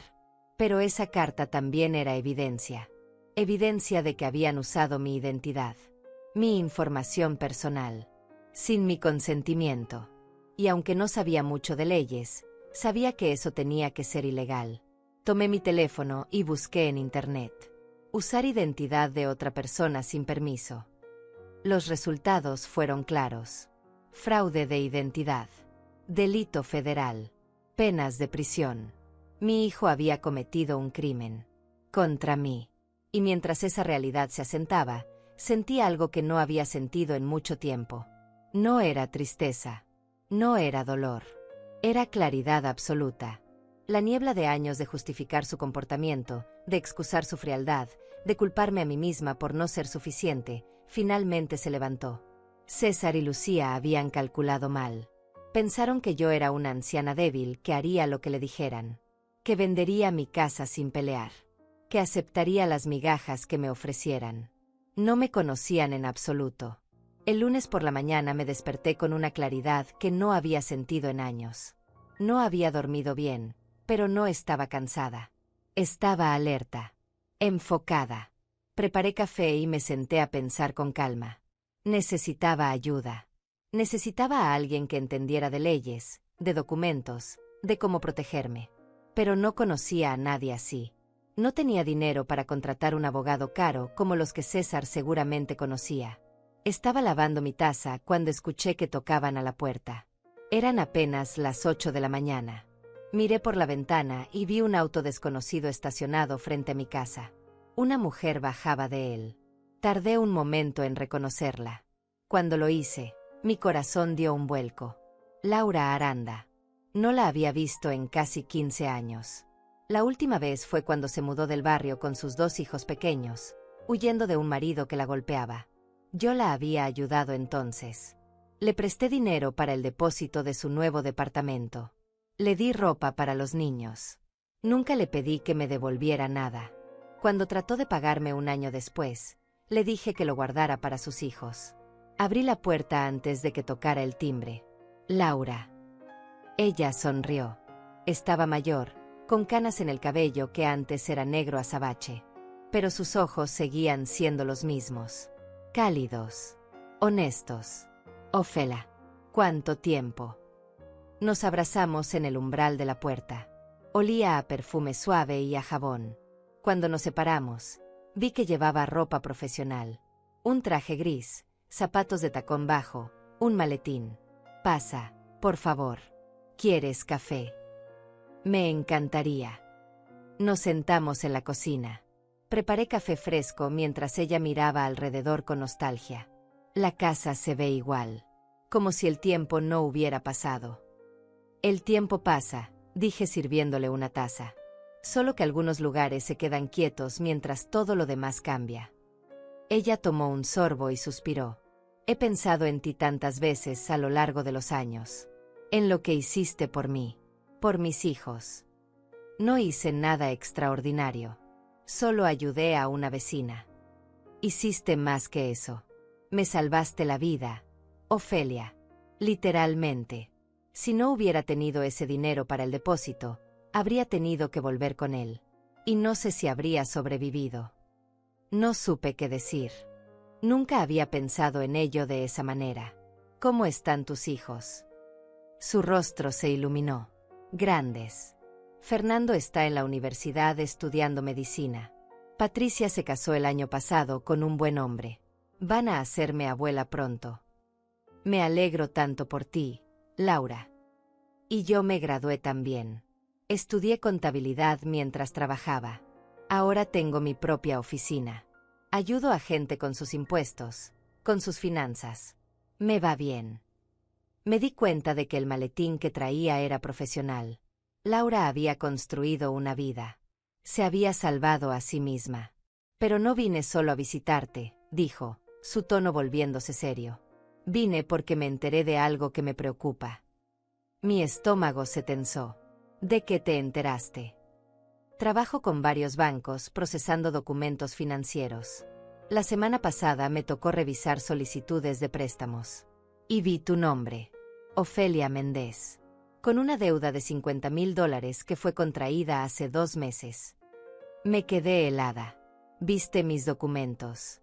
Pero esa carta también era evidencia. Evidencia de que habían usado mi identidad. Mi información personal. Sin mi consentimiento. Y aunque no sabía mucho de leyes, sabía que eso tenía que ser ilegal. Tomé mi teléfono y busqué en internet. Usar identidad de otra persona sin permiso. Los resultados fueron claros. Fraude de identidad. Delito federal. Penas de prisión. Mi hijo había cometido un crimen. Contra mí. Y mientras esa realidad se asentaba, sentí algo que no había sentido en mucho tiempo. No era tristeza. No era dolor. Era claridad absoluta. La niebla de años de justificar su comportamiento, de excusar su frialdad, de culparme a mí misma por no ser suficiente, finalmente se levantó. César y Lucía habían calculado mal. Pensaron que yo era una anciana débil que haría lo que le dijeran. Que vendería mi casa sin pelear. Que aceptaría las migajas que me ofrecieran. No me conocían en absoluto. El lunes por la mañana me desperté con una claridad que no había sentido en años. No había dormido bien, pero no estaba cansada. Estaba alerta. Enfocada. Preparé café y me senté a pensar con calma. Necesitaba ayuda. Necesitaba a alguien que entendiera de leyes, de documentos, de cómo protegerme. Pero no conocía a nadie así. No tenía dinero para contratar un abogado caro como los que César seguramente conocía. Estaba lavando mi taza cuando escuché que tocaban a la puerta. Eran apenas las 8 de la mañana. Miré por la ventana y vi un auto desconocido estacionado frente a mi casa. Una mujer bajaba de él. Tardé un momento en reconocerla. Cuando lo hice, mi corazón dio un vuelco. Laura Aranda. No la había visto en casi 15 años. La última vez fue cuando se mudó del barrio con sus 2 hijos pequeños, huyendo de un marido que la golpeaba. Yo la había ayudado entonces. Le presté dinero para el depósito de su nuevo departamento. Le di ropa para los niños. Nunca le pedí que me devolviera nada. Cuando trató de pagarme un año después, le dije que lo guardara para sus hijos. Abrí la puerta antes de que tocara el timbre. Laura. Ella sonrió. Estaba mayor, con canas en el cabello que antes era negro azabache. Pero sus ojos seguían siendo los mismos. Cálidos. Honestos. Ofela. ¿Cuánto tiempo? Nos abrazamos en el umbral de la puerta. Olía a perfume suave y a jabón. Cuando nos separamos, vi que llevaba ropa profesional. Un traje gris, zapatos de tacón bajo, un maletín. Pasa, por favor. ¿Quieres café? Me encantaría. Nos sentamos en la cocina. Preparé café fresco mientras ella miraba alrededor con nostalgia. La casa se ve igual. Como si el tiempo no hubiera pasado. El tiempo pasa, dije sirviéndole una taza. Solo que algunos lugares se quedan quietos mientras todo lo demás cambia. Ella tomó un sorbo y suspiró. He pensado en ti tantas veces a lo largo de los años. En lo que hiciste por mí. Por mis hijos. No hice nada extraordinario. Solo ayudé a una vecina. Hiciste más que eso. Me salvaste la vida, Ofelia. Literalmente. Si no hubiera tenido ese dinero para el depósito, habría tenido que volver con él. Y no sé si habría sobrevivido. No supe qué decir. Nunca había pensado en ello de esa manera. ¿Cómo están tus hijos? Su rostro se iluminó. Grandes. Fernando está en la universidad estudiando medicina. Patricia se casó el año pasado con un buen hombre. Van a hacerme abuela pronto. Me alegro tanto por ti, Laura. Y yo me gradué también. Estudié contabilidad mientras trabajaba. Ahora tengo mi propia oficina. Ayudo a gente con sus impuestos, con sus finanzas. Me va bien. Me di cuenta de que el maletín que traía era profesional. Laura había construido una vida. Se había salvado a sí misma. Pero no vine solo a visitarte, dijo, su tono volviéndose serio. Vine porque me enteré de algo que me preocupa. Mi estómago se tensó. ¿De qué te enteraste? Trabajo con varios bancos procesando documentos financieros. La semana pasada me tocó revisar solicitudes de préstamos. Y vi tu nombre. Ofelia Méndez. Con una deuda de $50,000 que fue contraída hace 2 meses. Me quedé helada. ¿Viste mis documentos?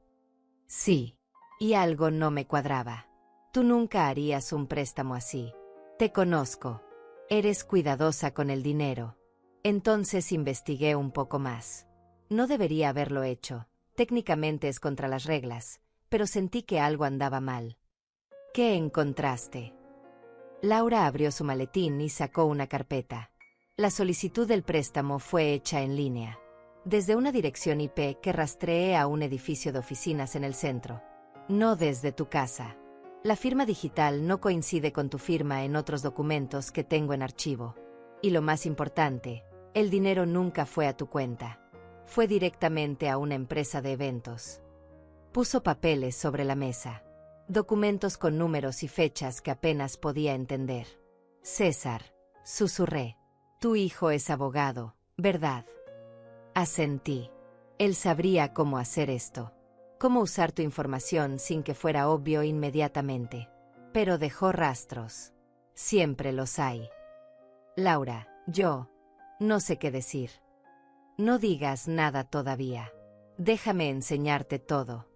Sí. Y algo no me cuadraba. Tú nunca harías un préstamo así. Te conozco. Eres cuidadosa con el dinero. Entonces investigué un poco más. No debería haberlo hecho. Técnicamente es contra las reglas, pero sentí que algo andaba mal. ¿Qué encontraste? Laura abrió su maletín y sacó una carpeta. La solicitud del préstamo fue hecha en línea. Desde una dirección IP que rastreé a un edificio de oficinas en el centro. No desde tu casa. La firma digital no coincide con tu firma en otros documentos que tengo en archivo. Y lo más importante, el dinero nunca fue a tu cuenta. Fue directamente a una empresa de eventos. Puso papeles sobre la mesa. Documentos con números y fechas que apenas podía entender. César, susurré. Tu hijo es abogado, ¿verdad? Asentí. Él sabría cómo hacer esto. Cómo usar tu información sin que fuera obvio inmediatamente. Pero dejó rastros. Siempre los hay. Laura, yo no sé qué decir. No digas nada todavía. Déjame enseñarte todo.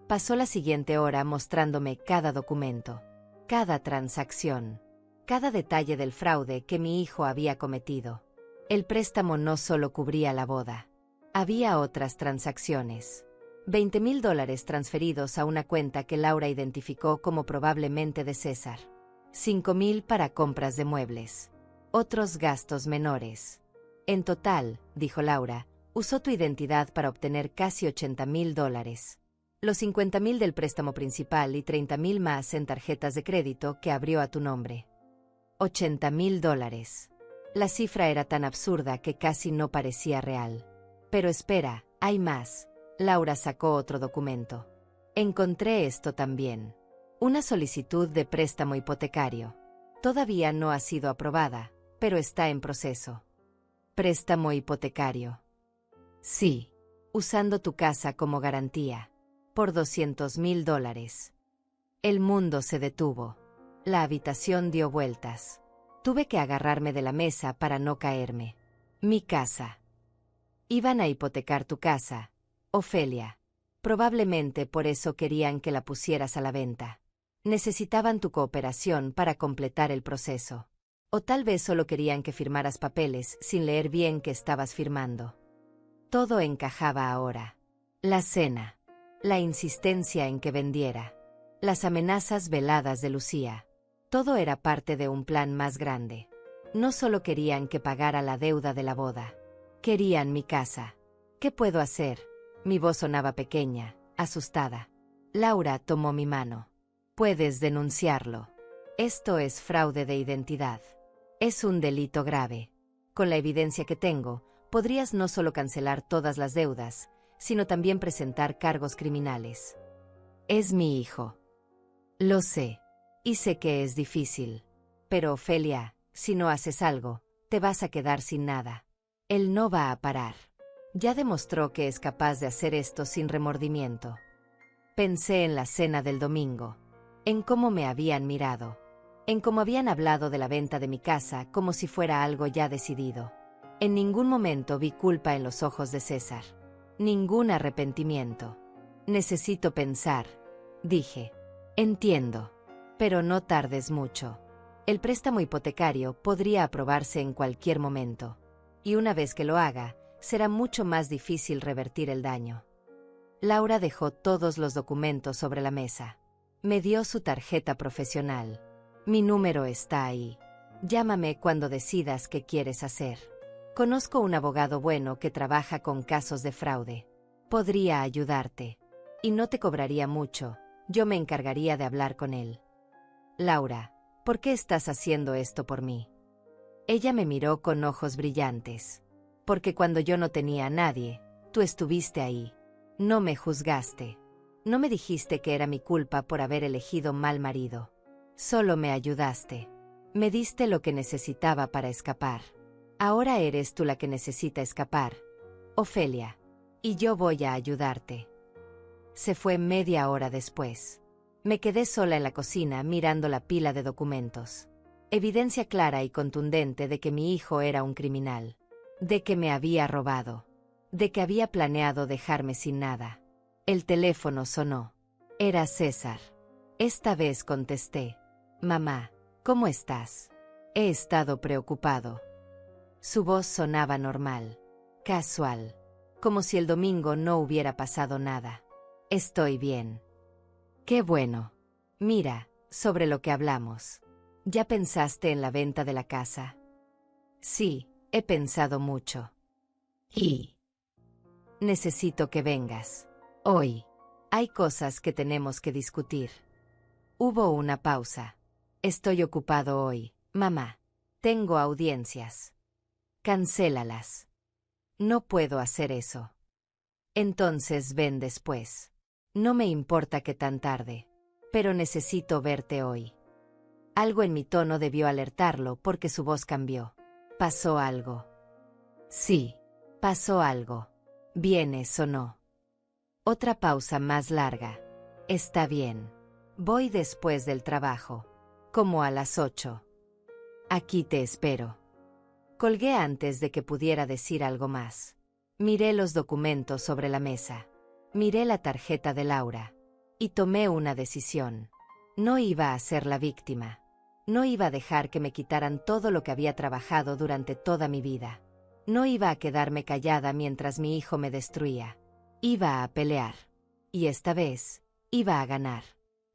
Pasó la siguiente hora mostrándome cada documento, cada transacción, cada detalle del fraude que mi hijo había cometido. El préstamo no solo cubría la boda. Había otras transacciones. $20,000 transferidos a una cuenta que Laura identificó como probablemente de César. $5,000 para compras de muebles. Otros gastos menores. En total, dijo Laura, usó tu identidad para obtener casi $80,000. Los $50,000 del préstamo principal y $30,000 más en tarjetas de crédito que abrió a tu nombre. $80,000. La cifra era tan absurda que casi no parecía real. Pero espera, hay más. Laura sacó otro documento. Encontré esto también. Una solicitud de préstamo hipotecario. Todavía no ha sido aprobada, pero está en proceso. Préstamo hipotecario. Sí. Usando tu casa como garantía. Por $200,000. El mundo se detuvo. La habitación dio vueltas. Tuve que agarrarme de la mesa para no caerme. Mi casa. Iban a hipotecar tu casa, Ofelia. Probablemente por eso querían que la pusieras a la venta. Necesitaban tu cooperación para completar el proceso. O tal vez solo querían que firmaras papeles sin leer bien qué estabas firmando. Todo encajaba ahora. La cena. La insistencia en que vendiera. Las amenazas veladas de Lucía. Todo era parte de un plan más grande. No solo querían que pagara la deuda de la boda. Querían mi casa. ¿Qué puedo hacer? Mi voz sonaba pequeña, asustada. Laura tomó mi mano. Puedes denunciarlo. Esto es fraude de identidad. Es un delito grave. Con la evidencia que tengo, podrías no solo cancelar todas las deudas, sino también presentar cargos criminales. Es mi hijo. Lo sé. Y sé que es difícil. Pero Ofelia, si no haces algo, te vas a quedar sin nada. Él no va a parar. Ya demostró que es capaz de hacer esto sin remordimiento. Pensé en la cena del domingo, en cómo me habían mirado, en cómo habían hablado de la venta de mi casa como si fuera algo ya decidido. En ningún momento vi culpa en los ojos de César. Ningún arrepentimiento. Necesito pensar, dije. Entiendo. Pero no tardes mucho. El préstamo hipotecario podría aprobarse en cualquier momento. Y una vez que lo haga, será mucho más difícil revertir el daño. Laura dejó todos los documentos sobre la mesa. Me dio su tarjeta profesional. Mi número está ahí. Llámame cuando decidas qué quieres hacer. Conozco un abogado bueno que trabaja con casos de fraude. Podría ayudarte. Y no te cobraría mucho. Yo me encargaría de hablar con él. Laura, ¿por qué estás haciendo esto por mí? Ella me miró con ojos brillantes. Porque cuando yo no tenía a nadie, tú estuviste ahí. No me juzgaste. No me dijiste que era mi culpa por haber elegido mal marido. Solo me ayudaste. Me diste lo que necesitaba para escapar. Ahora eres tú la que necesita escapar, Ofelia. Y yo voy a ayudarte. Se fue media hora después. Me quedé sola en la cocina mirando la pila de documentos. Evidencia clara y contundente de que mi hijo era un criminal. De que me había robado. De que había planeado dejarme sin nada. El teléfono sonó. Era César. Esta vez contesté. Mamá, ¿cómo estás? He estado preocupado. Su voz sonaba normal. Casual. Como si el domingo no hubiera pasado nada. Estoy bien. Qué bueno. Mira, sobre lo que hablamos. ¿Ya pensaste en la venta de la casa? Sí, he pensado mucho. Y necesito que vengas. Hoy. Hay cosas que tenemos que discutir. Hubo una pausa. Estoy ocupado hoy, mamá. Tengo audiencias. Cancélalas. No puedo hacer eso. Entonces ven después. No me importa que tan tarde. Pero necesito verte hoy. Algo en mi tono debió alertarlo porque su voz cambió. ¿Pasó algo? Sí, pasó algo. ¿Vienes o no? Otra pausa más larga. Está bien. Voy después del trabajo. Como a las 8. Aquí te espero. Colgué antes de que pudiera decir algo más. Miré los documentos sobre la mesa. Miré la tarjeta de Laura. Y tomé una decisión. No iba a ser la víctima. No iba a dejar que me quitaran todo lo que había trabajado durante toda mi vida. No iba a quedarme callada mientras mi hijo me destruía. Iba a pelear. Y esta vez, iba a ganar.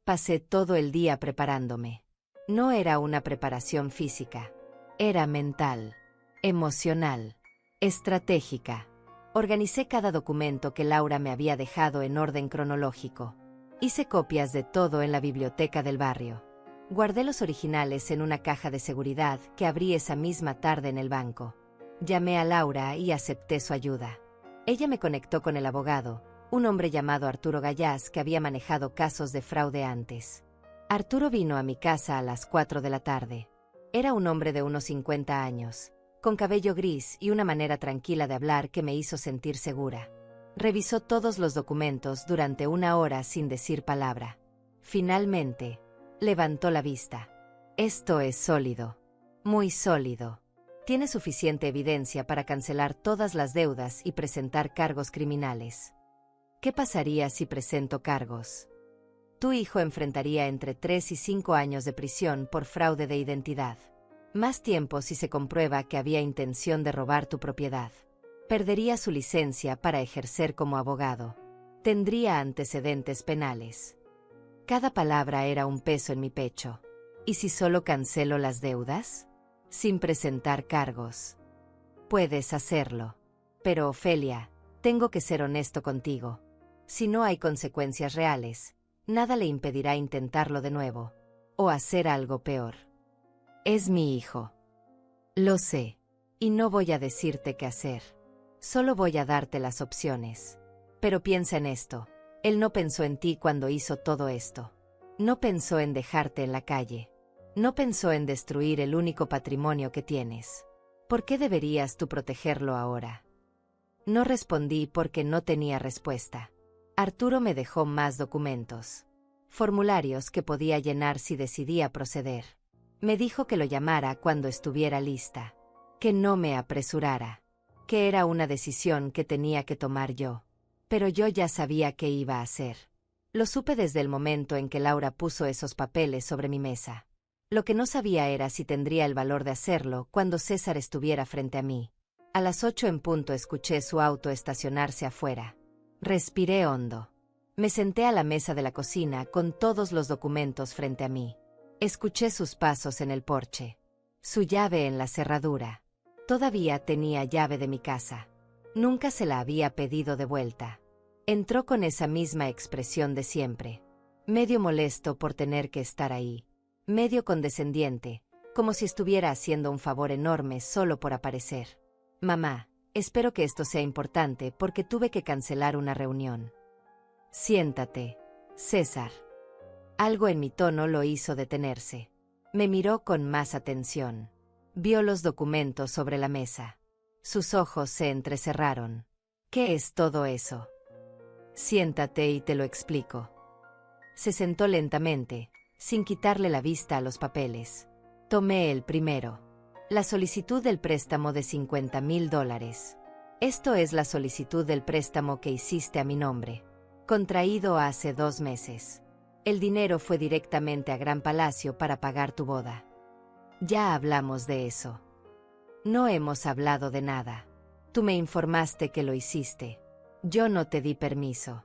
Pasé todo el día preparándome. No era una preparación física. Era mental, emocional, estratégica. Organicé cada documento que Laura me había dejado en orden cronológico. Hice copias de todo en la biblioteca del barrio. Guardé los originales en una caja de seguridad que abrí esa misma tarde en el banco. Llamé a Laura y acepté su ayuda. Ella me conectó con el abogado, un hombre llamado Arturo Gallás que había manejado casos de fraude antes. Arturo vino a mi casa a las 4 de la tarde. Era un hombre de unos 50 años, con cabello gris y una manera tranquila de hablar que me hizo sentir segura. Revisó todos los documentos durante una hora sin decir palabra. Finalmente, levantó la vista. Esto es sólido. Muy sólido. Tiene suficiente evidencia para cancelar todas las deudas y presentar cargos criminales. ¿Qué pasaría si presento cargos? Tu hijo enfrentaría entre 3 y 5 años de prisión por fraude de identidad. Más tiempo si se comprueba que había intención de robar tu propiedad. Perdería su licencia para ejercer como abogado. Tendría antecedentes penales. Cada palabra era un peso en mi pecho. ¿Y si solo cancelo las deudas? Sin presentar cargos. Puedes hacerlo. Pero Ofelia, tengo que ser honesto contigo. Si no hay consecuencias reales, nada le impedirá intentarlo de nuevo. O hacer algo peor. Es mi hijo. Lo sé. Y no voy a decirte qué hacer. Solo voy a darte las opciones. Pero piensa en esto. Él no pensó en ti cuando hizo todo esto. No pensó en dejarte en la calle. No pensó en destruir el único patrimonio que tienes. ¿Por qué deberías tú protegerlo ahora? No respondí porque no tenía respuesta. Arturo me dejó más documentos. Formularios que podía llenar si decidía proceder. Me dijo que lo llamara cuando estuviera lista, que no me apresurara, que era una decisión que tenía que tomar yo. Pero yo ya sabía qué iba a hacer. Lo supe desde el momento en que Laura puso esos papeles sobre mi mesa. Lo que no sabía era si tendría el valor de hacerlo cuando César estuviera frente a mí. A las 8 en punto escuché su auto estacionarse afuera. Respiré hondo. Me senté a la mesa de la cocina con todos los documentos frente a mí. Escuché sus pasos en el porche. Su llave en la cerradura. Todavía tenía llave de mi casa. Nunca se la había pedido de vuelta. Entró con esa misma expresión de siempre. Medio molesto por tener que estar ahí. Medio condescendiente, como si estuviera haciendo un favor enorme solo por aparecer. Mamá, espero que esto sea importante porque tuve que cancelar una reunión. Siéntate, César. Algo en mi tono lo hizo detenerse. Me miró con más atención. Vio los documentos sobre la mesa. Sus ojos se entrecerraron. ¿Qué es todo eso? Siéntate y te lo explico. Se sentó lentamente, sin quitarle la vista a los papeles. Tomé el primero. La solicitud del préstamo de $50,000. Esto es la solicitud del préstamo que hiciste a mi nombre. Contraído hace 2 meses. El dinero fue directamente a Gran Palacio para pagar tu boda. Ya hablamos de eso. No hemos hablado de nada. Tú me informaste que lo hiciste. Yo no te di permiso.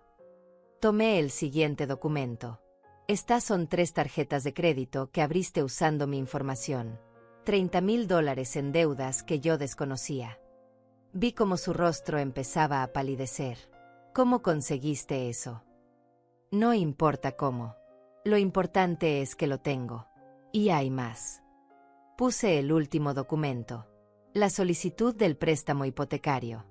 Tomé el siguiente documento. Estas son 3 tarjetas de crédito que abriste usando mi información. $30,000 en deudas que yo desconocía. Vi cómo su rostro empezaba a palidecer. ¿Cómo conseguiste eso? No importa cómo. Lo importante es que lo tengo. Y hay más. Puse el último documento. La solicitud del préstamo hipotecario.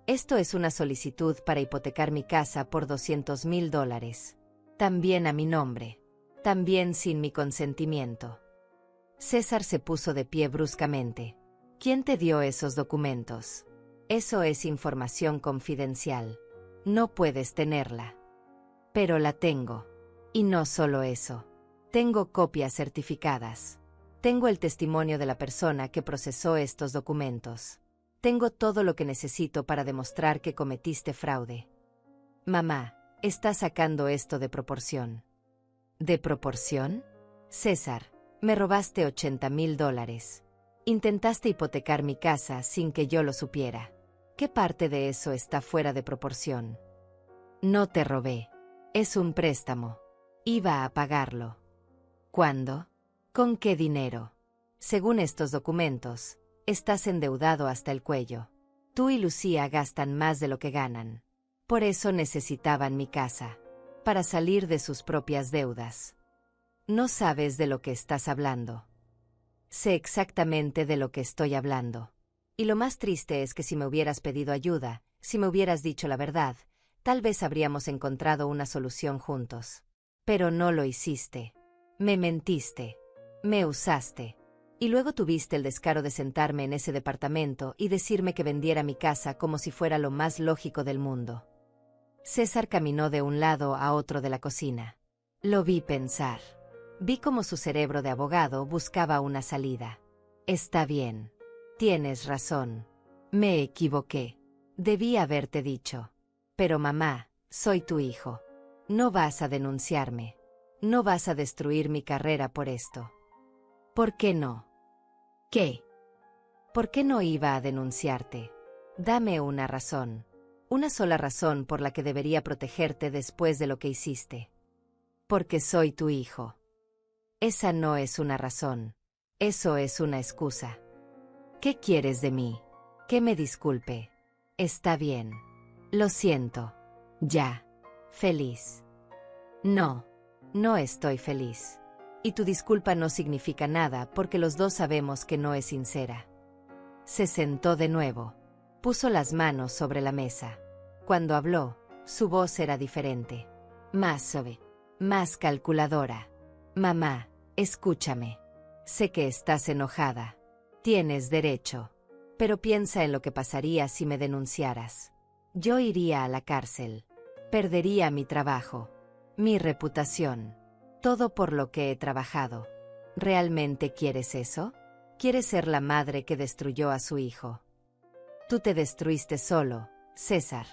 Esto es una solicitud para hipotecar mi casa por $200,000. También a mi nombre. También sin mi consentimiento. César se puso de pie bruscamente. ¿Quién te dio esos documentos? Eso es información confidencial. No puedes tenerla. Pero la tengo. Y no solo eso. Tengo copias certificadas. Tengo el testimonio de la persona que procesó estos documentos. Tengo todo lo que necesito para demostrar que cometiste fraude. Mamá, estás sacando esto de proporción. ¿De proporción? César, me robaste $80,000. Intentaste hipotecar mi casa sin que yo lo supiera. ¿Qué parte de eso está fuera de proporción? No te robé. Es un préstamo. Iba a pagarlo. ¿Cuándo? ¿Con qué dinero? Según estos documentos, estás endeudado hasta el cuello. Tú y Lucía gastan más de lo que ganan. Por eso necesitaban mi casa. Para salir de sus propias deudas. No sabes de lo que estás hablando. Sé exactamente de lo que estoy hablando. Y lo más triste es que si me hubieras pedido ayuda, si me hubieras dicho la verdad, tal vez habríamos encontrado una solución juntos. Pero no lo hiciste. Me mentiste. Me usaste. Y luego tuviste el descaro de sentarme en ese departamento y decirme que vendiera mi casa como si fuera lo más lógico del mundo. César caminó de un lado a otro de la cocina. Lo vi pensar. Vi cómo su cerebro de abogado buscaba una salida. Está bien. Tienes razón. Me equivoqué. Debí haberte dicho. Pero mamá, soy tu hijo. No vas a denunciarme. No vas a destruir mi carrera por esto. ¿Por qué no? ¿Qué? ¿Por qué no iba a denunciarte? Dame una razón. Una sola razón por la que debería protegerte después de lo que hiciste. Porque soy tu hijo. Esa no es una razón. Eso es una excusa. ¿Qué quieres de mí? Que me disculpe. Está bien. Lo siento. Ya. Feliz. No. No estoy feliz. Y tu disculpa no significa nada porque los dos sabemos que no es sincera. Se sentó de nuevo. Puso las manos sobre la mesa. Cuando habló, su voz era diferente. Más suave. Más calculadora. Mamá, escúchame. Sé que estás enojada. Tienes derecho. Pero piensa en lo que pasaría si me denunciaras. Yo iría a la cárcel. Perdería mi trabajo. Mi reputación. Todo por lo que he trabajado. ¿Realmente quieres eso? ¿Quieres ser la madre que destruyó a su hijo? Tú te destruiste solo, César.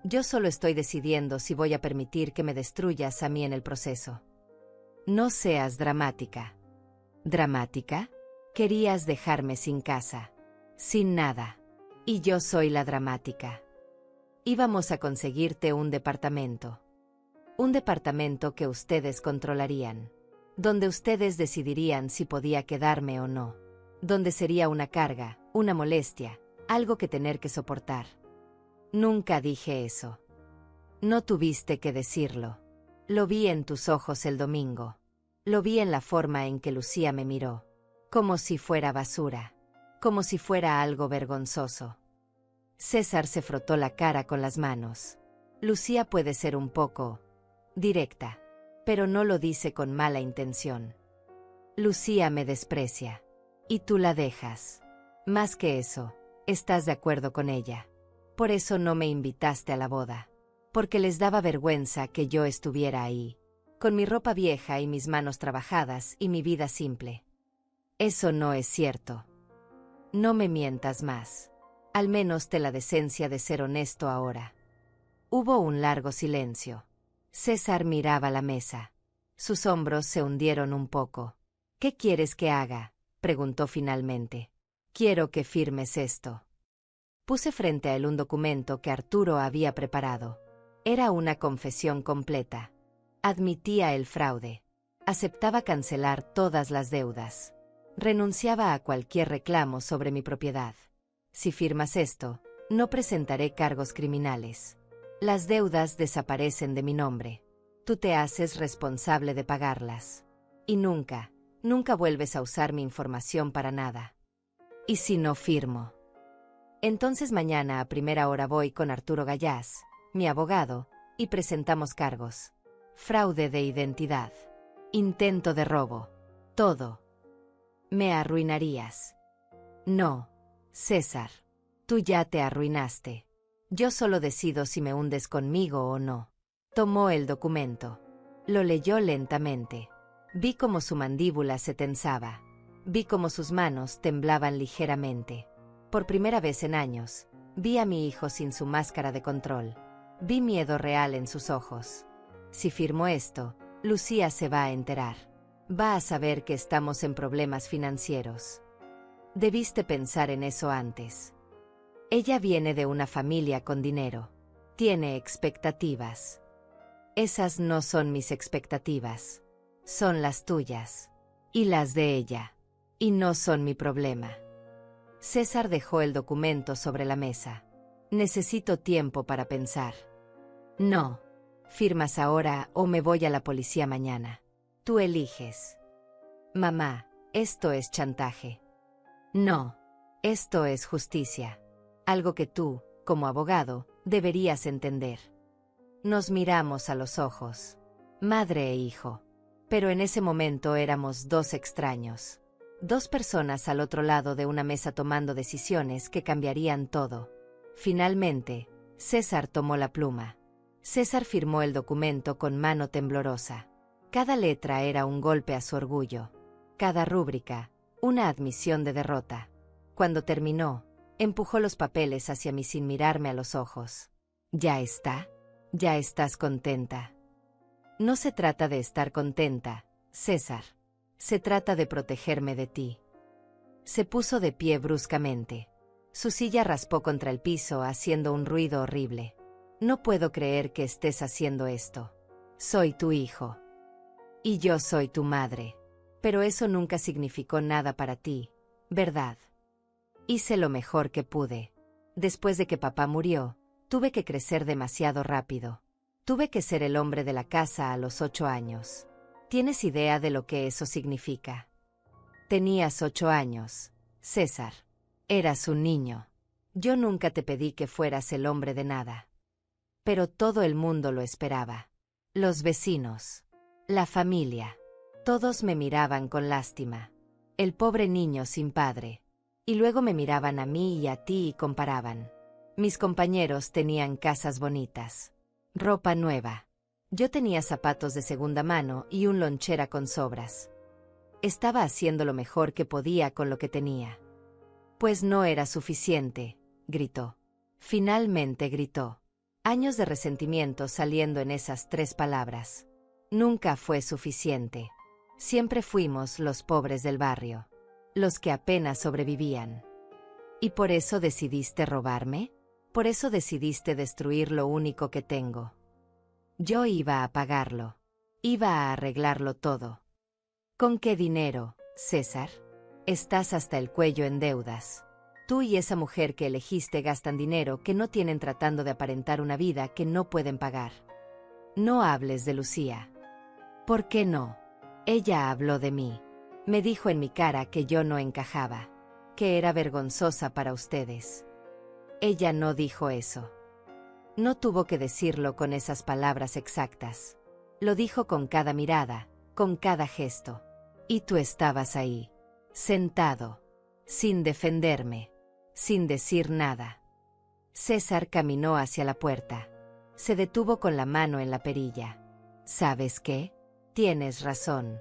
Yo solo estoy decidiendo si voy a permitir que me destruyas a mí en el proceso. No seas dramática. ¿Dramática? Querías dejarme sin casa, sin nada. Y yo soy la dramática. Íbamos a conseguirte un departamento. Un departamento que ustedes controlarían. Donde ustedes decidirían si podía quedarme o no. Donde sería una carga, una molestia, algo que tener que soportar. Nunca dije eso. No tuviste que decirlo. Lo vi en tus ojos el domingo. Lo vi en la forma en que Lucía me miró. Como si fuera basura. Como si fuera algo vergonzoso. César se frotó la cara con las manos. Lucía puede ser un poco directa, pero no lo dice con mala intención. Lucía me desprecia. Y tú la dejas. Más que eso, estás de acuerdo con ella. Por eso no me invitaste a la boda. Porque les daba vergüenza que yo estuviera ahí, con mi ropa vieja y mis manos trabajadas y mi vida simple. Eso no es cierto. No me mientas más. Al menos ten la decencia de ser honesto ahora. Hubo un largo silencio. César miraba la mesa. Sus hombros se hundieron un poco. ¿Qué quieres que haga?, preguntó finalmente. Quiero que firmes esto. Puse frente a él un documento que Arturo había preparado. Era una confesión completa. Admitía el fraude. Aceptaba cancelar todas las deudas. Renunciaba a cualquier reclamo sobre mi propiedad. Si firmas esto, no presentaré cargos criminales. Las deudas desaparecen de mi nombre. Tú te haces responsable de pagarlas. Y nunca vuelves a usar mi información para nada. ¿Y si no firmo? Entonces mañana a primera hora voy con Arturo Gallás, mi abogado, y presentamos cargos. Fraude de identidad. Intento de robo. Todo. Me arruinarías. No, César. Tú ya te arruinaste. Yo solo decido si me hundes conmigo o no. Tomó el documento. Lo leyó lentamente. Vi cómo su mandíbula se tensaba. Vi cómo sus manos temblaban ligeramente. Por primera vez en años, vi a mi hijo sin su máscara de control. Vi miedo real en sus ojos. Si firmo esto, Lucía se va a enterar. Va a saber que estamos en problemas financieros. Debiste pensar en eso antes. Ella viene de una familia con dinero. Tiene expectativas. Esas no son mis expectativas. Son las tuyas. Y las de ella. Y no son mi problema. César dejó el documento sobre la mesa. Necesito tiempo para pensar. No. Firmas ahora o me voy a la policía mañana. Tú eliges. Mamá, esto es chantaje. No. Esto es justicia. Algo que tú, como abogado, deberías entender. Nos miramos a los ojos. Madre e hijo. Pero en ese momento éramos dos extraños. Dos personas al otro lado de una mesa tomando decisiones que cambiarían todo. Finalmente, César tomó la pluma. César firmó el documento con mano temblorosa. Cada letra era un golpe a su orgullo. Cada rúbrica, una admisión de derrota. Cuando terminó, empujó los papeles hacia mí sin mirarme a los ojos. ¿Ya está? ¿Ya estás contenta? No se trata de estar contenta, César. Se trata de protegerme de ti. Se puso de pie bruscamente. Su silla raspó contra el piso haciendo un ruido horrible. No puedo creer que estés haciendo esto. Soy tu hijo. Y yo soy tu madre. Pero eso nunca significó nada para ti, ¿verdad? Hice lo mejor que pude. Después de que papá murió, tuve que crecer demasiado rápido. Tuve que ser el hombre de la casa a los 8 años. ¿Tienes idea de lo que eso significa? Tenías 8 años, César. Eras un niño. Yo nunca te pedí que fueras el hombre de nada. Pero todo el mundo lo esperaba. Los vecinos. La familia. Todos me miraban con lástima. El pobre niño sin padre. Y luego me miraban a mí y a ti y comparaban. Mis compañeros tenían casas bonitas. Ropa nueva. Yo tenía zapatos de segunda mano y un lonchera con sobras. Estaba haciendo lo mejor que podía con lo que tenía. Pues no era suficiente, gritó. Finalmente gritó. Años de resentimiento saliendo en esas 3 palabras. Nunca fue suficiente. Siempre fuimos los pobres del barrio, los que apenas sobrevivían. ¿Y por eso decidiste robarme? ¿Por eso decidiste destruir lo único que tengo? Yo iba a pagarlo. Iba a arreglarlo todo. ¿Con qué dinero, César? Estás hasta el cuello en deudas. Tú y esa mujer que elegiste gastan dinero que no tienen tratando de aparentar una vida que no pueden pagar. No hables de Lucía. ¿Por qué no? Ella habló de mí. Me dijo en mi cara que yo no encajaba, que era vergonzosa para ustedes. Ella no dijo eso. No tuvo que decirlo con esas palabras exactas. Lo dijo con cada mirada, con cada gesto. Y tú estabas ahí, sentado, sin defenderme, sin decir nada. César caminó hacia la puerta. Se detuvo con la mano en la perilla. ¿Sabes qué? Tienes razón.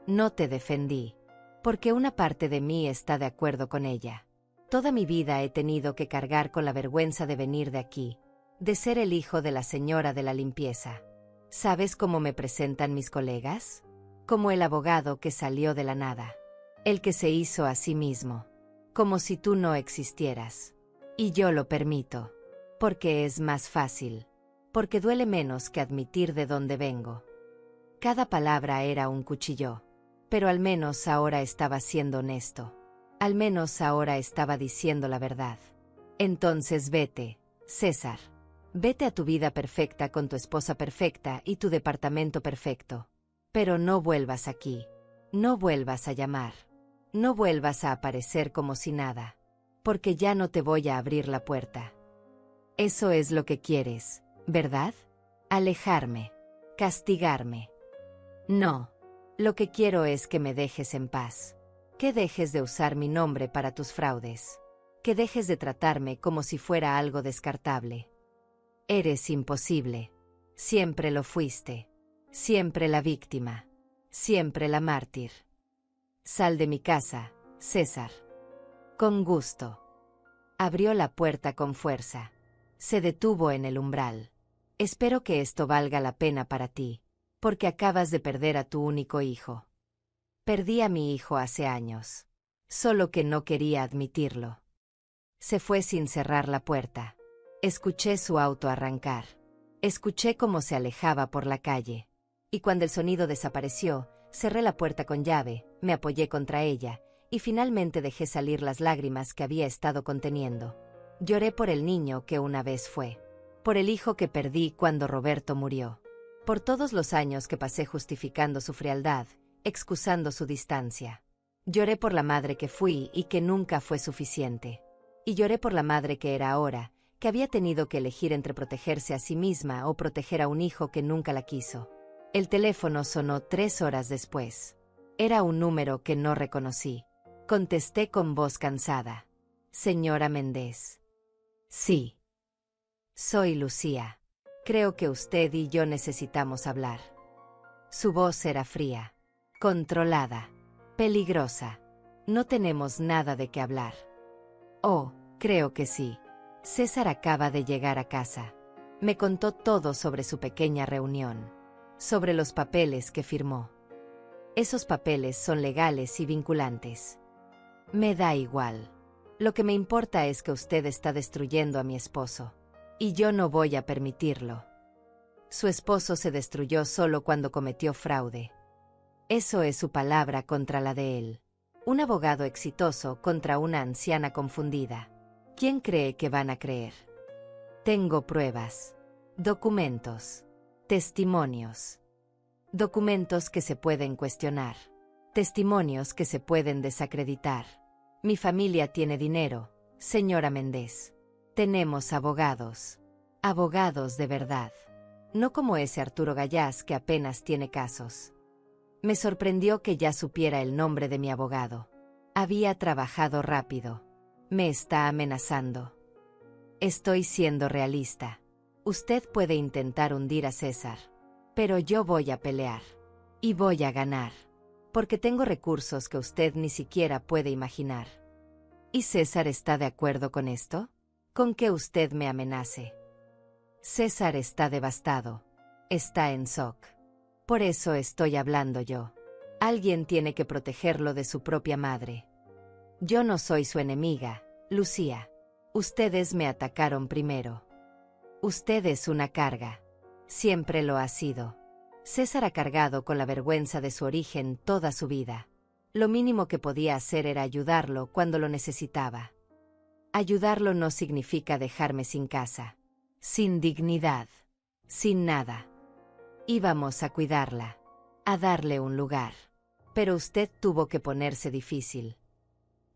No te defendí. Porque una parte de mí está de acuerdo con ella. Toda mi vida he tenido que cargar con la vergüenza de venir de aquí, de ser el hijo de la señora de la limpieza. ¿Sabes cómo me presentan mis colegas? Como el abogado que salió de la nada. El que se hizo a sí mismo. Como si tú no existieras. Y yo lo permito. Porque es más fácil. Porque duele menos que admitir de dónde vengo. Cada palabra era un cuchillo. Pero al menos ahora estaba siendo honesto. Al menos ahora estaba diciendo la verdad. Entonces vete, César. Vete a tu vida perfecta con tu esposa perfecta y tu departamento perfecto. Pero no vuelvas aquí. No vuelvas a llamar. No vuelvas a aparecer como si nada. Porque ya no te voy a abrir la puerta. Eso es lo que quieres, ¿verdad? Alejarme. Castigarme. No. Lo que quiero es que me dejes en paz. Que dejes de usar mi nombre para tus fraudes. Que dejes de tratarme como si fuera algo descartable. Eres imposible. Siempre lo fuiste. Siempre la víctima. Siempre la mártir. Sal de mi casa, César. Con gusto. Abrió la puerta con fuerza. Se detuvo en el umbral. Espero que esto valga la pena para ti, porque acabas de perder a tu único hijo. Perdí a mi hijo hace años. Solo que no quería admitirlo. Se fue sin cerrar la puerta. Escuché su auto arrancar. Escuché cómo se alejaba por la calle. Y cuando el sonido desapareció, cerré la puerta con llave, me apoyé contra ella, y finalmente dejé salir las lágrimas que había estado conteniendo. Lloré por el niño que una vez fue. Por el hijo que perdí cuando Roberto murió. Por todos los años que pasé justificando su frialdad, excusando su distancia. Lloré por la madre que fui y que nunca fue suficiente. Y lloré por la madre que era ahora, que había tenido que elegir entre protegerse a sí misma o proteger a un hijo que nunca la quiso. El teléfono sonó 3 horas después. Era un número que no reconocí. Contesté con voz cansada. Señora Méndez. Sí. Soy Lucía. Creo que usted y yo necesitamos hablar. Su voz era fría, controlada, peligrosa. No tenemos nada de qué hablar. Oh, creo que sí. César acaba de llegar a casa. Me contó todo sobre su pequeña reunión. Sobre los papeles que firmó. Esos papeles son legales y vinculantes. Me da igual. Lo que me importa es que usted está destruyendo a mi esposo. Y yo no voy a permitirlo. Su esposo se destruyó solo cuando cometió fraude. Eso es su palabra contra la de él. Un abogado exitoso contra una anciana confundida. ¿Quién cree que van a creer? Tengo pruebas. Documentos. Testimonios. Documentos que se pueden cuestionar. Testimonios que se pueden desacreditar. Mi familia tiene dinero, señora Méndez. Tenemos abogados. Abogados de verdad. No como ese Arturo Gallás que apenas tiene casos. Me sorprendió que ya supiera el nombre de mi abogado. Había trabajado rápido. Me está amenazando. Estoy siendo realista. Usted puede intentar hundir a César. Pero yo voy a pelear. Y voy a ganar. Porque tengo recursos que usted ni siquiera puede imaginar. ¿Y César está de acuerdo con esto? ¿Con que usted me amenace? César está devastado. Está en shock. Por eso estoy hablando yo. Alguien tiene que protegerlo de su propia madre. Yo no soy su enemiga, Lucía. Ustedes me atacaron primero. Usted es una carga. Siempre lo ha sido. César ha cargado con la vergüenza de su origen toda su vida. Lo mínimo que podía hacer era ayudarlo cuando lo necesitaba. Ayudarlo no significa dejarme sin casa, sin dignidad, sin nada. Íbamos a cuidarla, a darle un lugar. Pero usted tuvo que ponerse difícil.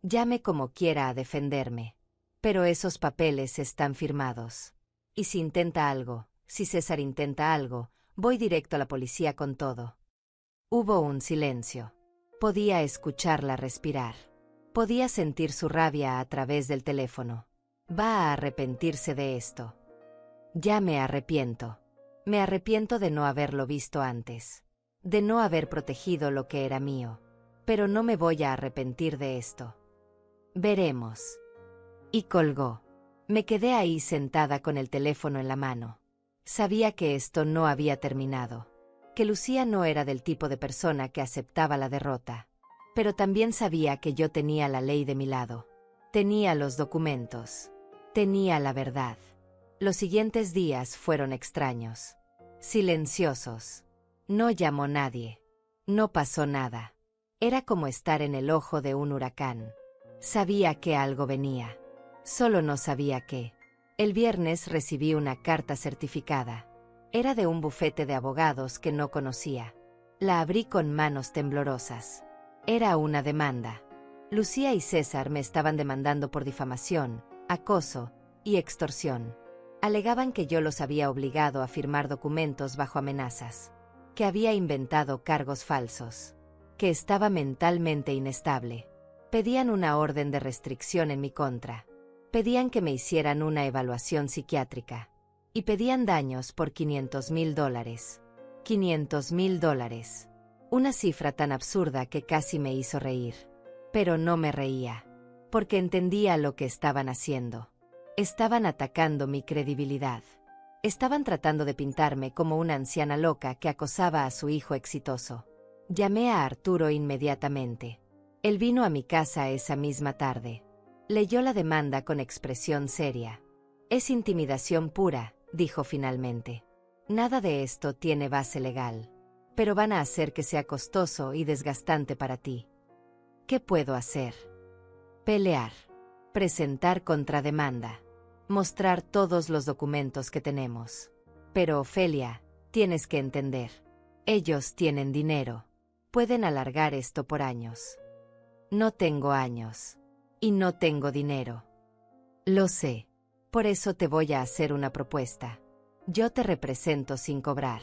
Llame como quiera a defenderme. Pero esos papeles están firmados. Y si intenta algo, si César intenta algo, voy directo a la policía con todo. Hubo un silencio. Podía escucharla respirar. Podía sentir su rabia a través del teléfono. Va a arrepentirse de esto. Ya me arrepiento. Me arrepiento de no haberlo visto antes. De no haber protegido lo que era mío. Pero no me voy a arrepentir de esto. Veremos. Y colgó. Me quedé ahí sentada con el teléfono en la mano. Sabía que esto no había terminado. Que Lucía no era del tipo de persona que aceptaba la derrota. Pero también sabía que yo tenía la ley de mi lado. Tenía los documentos. Tenía la verdad. Los siguientes días fueron extraños. Silenciosos. No llamó nadie. No pasó nada. Era como estar en el ojo de un huracán. Sabía que algo venía. Solo no sabía qué. El viernes recibí una carta certificada. Era de un bufete de abogados que no conocía. La abrí con manos temblorosas. Era una demanda. Lucía y César me estaban demandando por difamación, acoso y extorsión. Alegaban que yo los había obligado a firmar documentos bajo amenazas, que había inventado cargos falsos, que estaba mentalmente inestable. Pedían una orden de restricción en mi contra. Pedían que me hicieran una evaluación psiquiátrica. Y pedían daños por $500,000. $500,000. Una cifra tan absurda que casi me hizo reír. Pero no me reía. Porque entendía lo que estaban haciendo. Estaban atacando mi credibilidad. Estaban tratando de pintarme como una anciana loca que acosaba a su hijo exitoso. Llamé a Arturo inmediatamente. Él vino a mi casa esa misma tarde. Leyó la demanda con expresión seria. Es intimidación pura, dijo finalmente. Nada de esto tiene base legal. Pero van a hacer que sea costoso y desgastante para ti. ¿Qué puedo hacer? Pelear. Presentar contrademanda. Mostrar todos los documentos que tenemos. Pero Ofelia, tienes que entender. Ellos tienen dinero. Pueden alargar esto por años. No tengo años. Y no tengo dinero. Lo sé. Por eso te voy a hacer una propuesta. Yo te represento sin cobrar.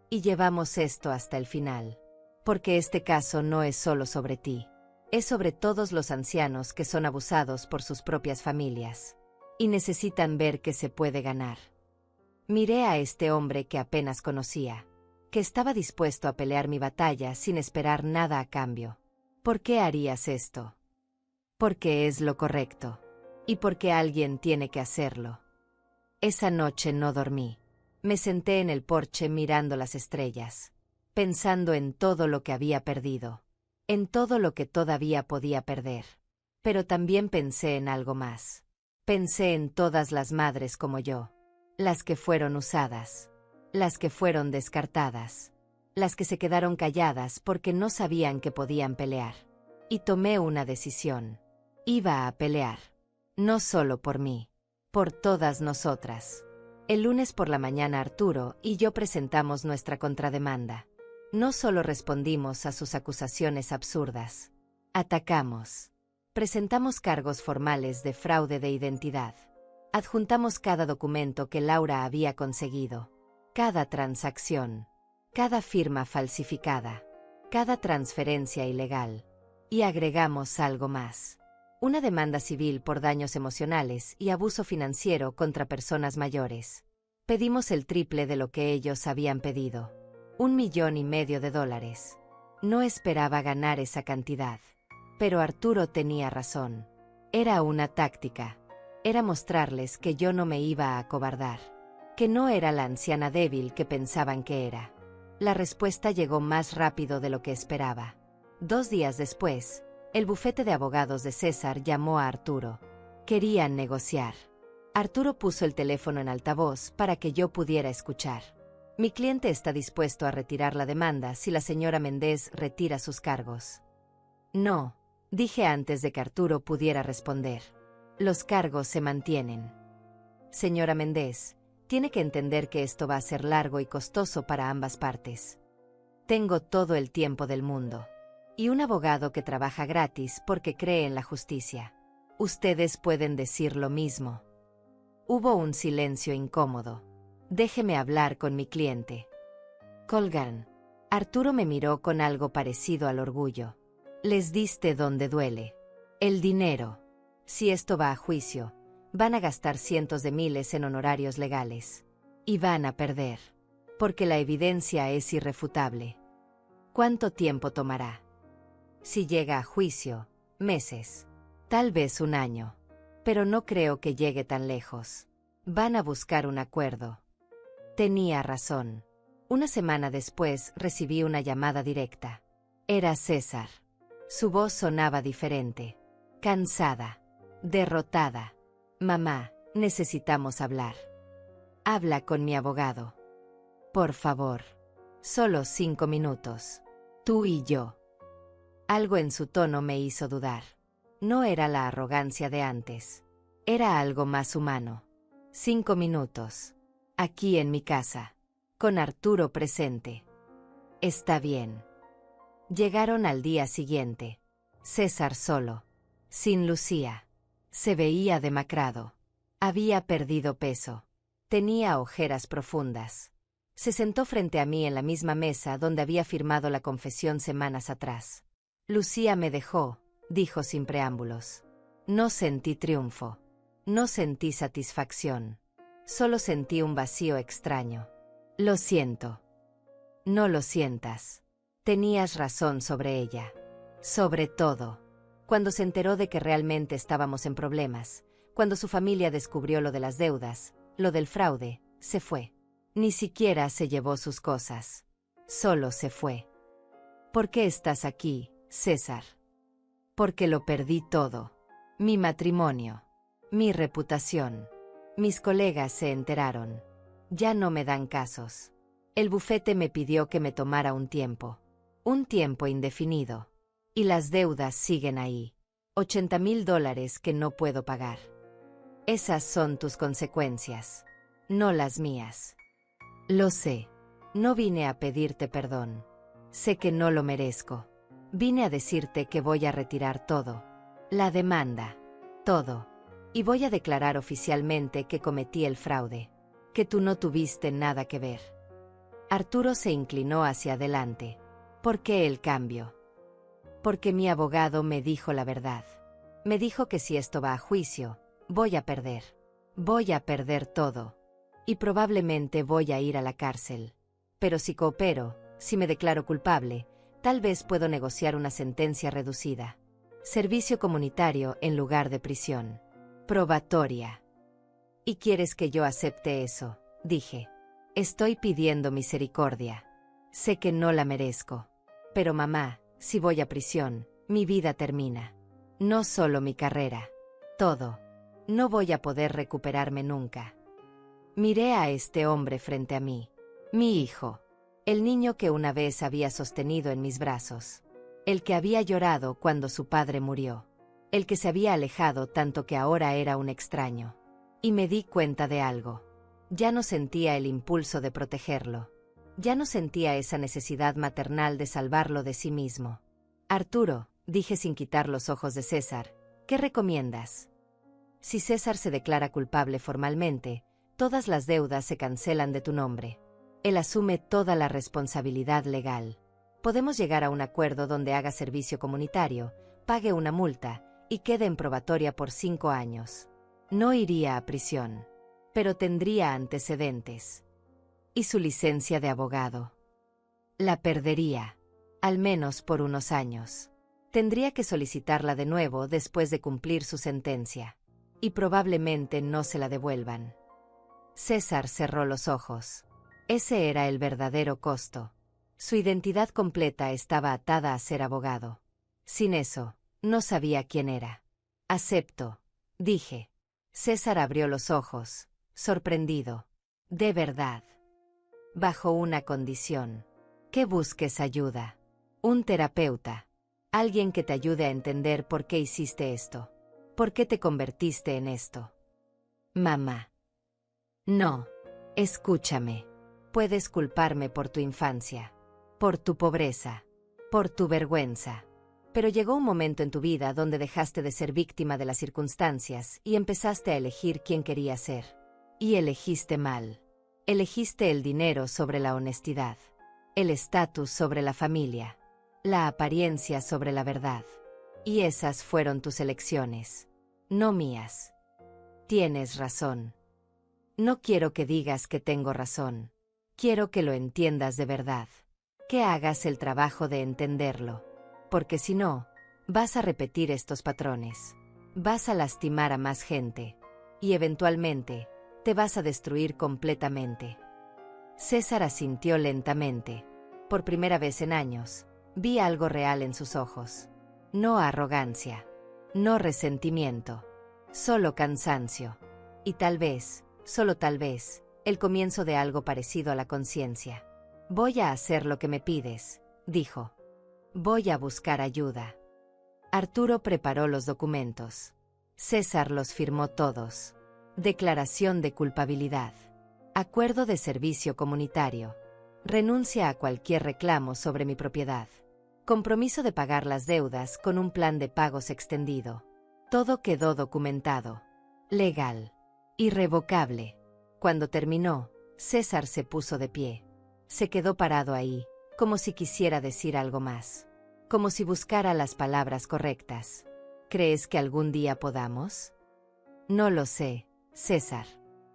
Y llevamos esto hasta el final. Porque este caso no es solo sobre ti. Es sobre todos los ancianos que son abusados por sus propias familias. Y necesitan ver que se puede ganar. Miré a este hombre que apenas conocía. Que estaba dispuesto a pelear mi batalla sin esperar nada a cambio. ¿Por qué harías esto? Porque es lo correcto. Y porque alguien tiene que hacerlo. Esa noche no dormí. Me senté en el porche mirando las estrellas. Pensando en todo lo que había perdido. En todo lo que todavía podía perder. Pero también pensé en algo más. Pensé en todas las madres como yo. Las que fueron usadas. Las que fueron descartadas. Las que se quedaron calladas porque no sabían que podían pelear. Y tomé una decisión. Iba a pelear. No solo por mí. Por todas nosotras. El lunes por la mañana Arturo y yo presentamos nuestra contrademanda. No solo respondimos a sus acusaciones absurdas. Atacamos. Presentamos cargos formales de fraude de identidad. Adjuntamos cada documento que Laura había conseguido. Cada transacción. Cada firma falsificada. Cada transferencia ilegal. Y agregamos algo más. Una demanda civil por daños emocionales y abuso financiero contra personas mayores. Pedimos el triple de lo que ellos habían pedido. $1,5 millones. No esperaba ganar esa cantidad. Pero Arturo tenía razón. Era una táctica. Era mostrarles que yo no me iba a acobardar. Que no era la anciana débil que pensaban que era. La respuesta llegó más rápido de lo que esperaba. 2 días después, el bufete de abogados de César llamó a Arturo. Querían negociar. Arturo puso el teléfono en altavoz para que yo pudiera escuchar. Mi cliente está dispuesto a retirar la demanda si la señora Méndez retira sus cargos. No, dije antes de que Arturo pudiera responder. Los cargos se mantienen. Señora Méndez, tiene que entender que esto va a ser largo y costoso para ambas partes. Tengo todo el tiempo del mundo. Y un abogado que trabaja gratis porque cree en la justicia. Ustedes pueden decir lo mismo. Hubo un silencio incómodo. Déjeme hablar con mi cliente. Colgan. Arturo me miró con algo parecido al orgullo. Les diste donde duele. El dinero. Si esto va a juicio, van a gastar cientos de miles en honorarios legales. Y van a perder. Porque la evidencia es irrefutable. ¿Cuánto tiempo tomará? Si llega a juicio, meses. Tal vez 1 año. Pero no creo que llegue tan lejos. Van a buscar un acuerdo. Tenía razón. 1 semana después recibí una llamada directa. Era César. Su voz sonaba diferente. Cansada. Derrotada. Mamá, necesitamos hablar. Habla con mi abogado. Por favor. Solo 5 minutos. Tú y yo. Algo en su tono me hizo dudar. No era la arrogancia de antes. Era algo más humano. 5 minutos. Aquí en mi casa. Con Arturo presente. Está bien. Llegaron al día siguiente. César solo. Sin Lucía. Se veía demacrado. Había perdido peso. Tenía ojeras profundas. Se sentó frente a mí en la misma mesa donde había firmado la confesión semanas atrás. Lucía me dejó, dijo sin preámbulos. No sentí triunfo. No sentí satisfacción. Solo sentí un vacío extraño. Lo siento. No lo sientas. Tenías razón sobre ella. Sobre todo. Cuando se enteró de que realmente estábamos en problemas, cuando su familia descubrió lo de las deudas, lo del fraude, se fue. Ni siquiera se llevó sus cosas. Solo se fue. ¿Por qué estás aquí, César? Porque lo perdí todo. Mi matrimonio. Mi reputación. Mis colegas se enteraron. Ya no me dan casos. El bufete me pidió que me tomara un tiempo. Un tiempo indefinido. Y las deudas siguen ahí. $80,000 que no puedo pagar. Esas son tus consecuencias. No las mías. Lo sé. No vine a pedirte perdón. Sé que no lo merezco. Vine a decirte que voy a retirar todo. La demanda. Todo. Y voy a declarar oficialmente que cometí el fraude. Que tú no tuviste nada que ver. Arturo se inclinó hacia adelante. ¿Por qué el cambio? Porque mi abogado me dijo la verdad. Me dijo que si esto va a juicio, voy a perder. Voy a perder todo. Y probablemente voy a ir a la cárcel. Pero si coopero, si me declaro culpable, tal vez puedo negociar una sentencia reducida. Servicio comunitario en lugar de prisión. Probatoria. ¿Y quieres que yo acepte eso? Dije. Estoy pidiendo misericordia. Sé que no la merezco. Pero mamá, si voy a prisión, mi vida termina. No solo mi carrera. Todo. No voy a poder recuperarme nunca. Miré a este hombre frente a mí. Mi hijo. El niño que una vez había sostenido en mis brazos. El que había llorado cuando su padre murió. El que se había alejado tanto que ahora era un extraño. Y me di cuenta de algo. Ya no sentía el impulso de protegerlo. Ya no sentía esa necesidad maternal de salvarlo de sí mismo. Arturo, dije sin quitar los ojos de César, ¿qué recomiendas? Si César se declara culpable formalmente, todas las deudas se cancelan de tu nombre. Él asume toda la responsabilidad legal. Podemos llegar a un acuerdo donde haga servicio comunitario, pague una multa y quede en probatoria por 5 años. No iría a prisión, pero tendría antecedentes. Y su licencia de abogado. La perdería. al menos por unos años. Tendría que solicitarla de nuevo después de cumplir su sentencia. Y probablemente no se la devuelvan. César cerró los ojos. Ese era el verdadero costo. Su identidad completa estaba atada a ser abogado. Sin eso, no sabía quién era. Acepto, dije. César abrió los ojos, sorprendido. De verdad. Bajo una condición. Que busques ayuda. Un terapeuta. Alguien que te ayude a entender por qué hiciste esto. ¿Por qué te convertiste en esto? Mamá. No. Escúchame. Puedes culparme por tu infancia, por tu pobreza, por tu vergüenza. Pero llegó un momento en tu vida donde dejaste de ser víctima de las circunstancias y empezaste a elegir quién querías ser. Y elegiste mal. Elegiste el dinero sobre la honestidad, el estatus sobre la familia, la apariencia sobre la verdad. Y esas fueron tus elecciones, no mías. Tienes razón. No quiero que digas que tengo razón. Quiero que lo entiendas de verdad. Que hagas el trabajo de entenderlo. Porque si no, vas a repetir estos patrones. Vas a lastimar a más gente. Y eventualmente, te vas a destruir completamente. César asintió lentamente. Por primera vez en años, vi algo real en sus ojos. No arrogancia. No resentimiento. Solo cansancio. Y tal vez, solo tal vez, el comienzo de algo parecido a la conciencia. Voy a hacer lo que me pides, dijo. Voy a buscar ayuda. Arturo preparó los documentos. César los firmó todos. Declaración de culpabilidad. Acuerdo de servicio comunitario. Renuncia a cualquier reclamo sobre mi propiedad. Compromiso de pagar las deudas con un plan de pagos extendido. Todo quedó documentado. Legal. Irrevocable. Cuando terminó, César se puso de pie. Se quedó parado ahí, como si quisiera decir algo más. Como si buscara las palabras correctas. ¿Crees que algún día podamos? No lo sé, César.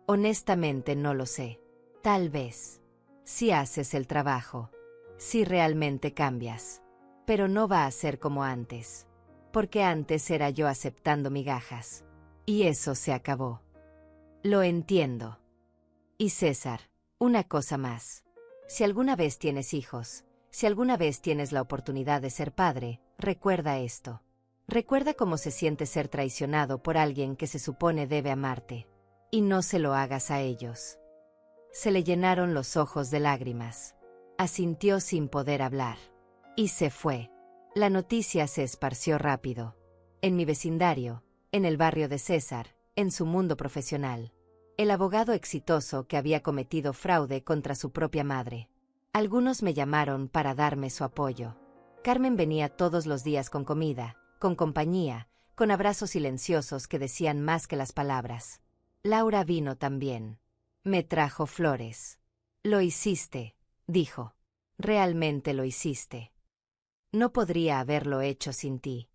Honestamente no lo sé. Tal vez. Si haces el trabajo. Si realmente cambias. Pero no va a ser como antes. Porque antes era yo aceptando migajas. Y eso se acabó. Lo entiendo. Y César, una cosa más. Si alguna vez tienes hijos, si alguna vez tienes la oportunidad de ser padre, recuerda esto. Recuerda cómo se siente ser traicionado por alguien que se supone debe amarte. Y no se lo hagas a ellos. Se le llenaron los ojos de lágrimas. Asintió sin poder hablar. Y se fue. La noticia se esparció rápido. En mi vecindario, en el barrio de César, en su mundo profesional. El abogado exitoso que había cometido fraude contra su propia madre. Algunos me llamaron para darme su apoyo. Carmen venía todos los días con comida, con compañía, con abrazos silenciosos que decían más que las palabras. Laura vino también. Me trajo flores. Lo hiciste, dijo. Realmente lo hiciste. No podría haberlo hecho sin ti.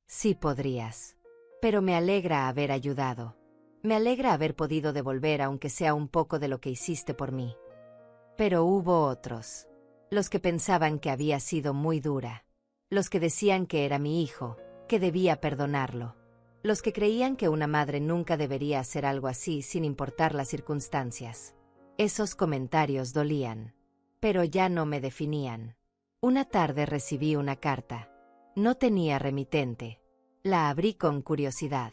Sí podrías. Pero me alegra haber ayudado. Me alegra haber podido devolver aunque sea un poco de lo que hiciste por mí. Pero hubo otros. Los que pensaban que había sido muy dura. Los que decían que era mi hijo, que debía perdonarlo. Los que creían que una madre nunca debería hacer algo así sin importar las circunstancias. Esos comentarios dolían. Pero ya no me definían. Una tarde recibí una carta. No tenía remitente. La abrí con curiosidad.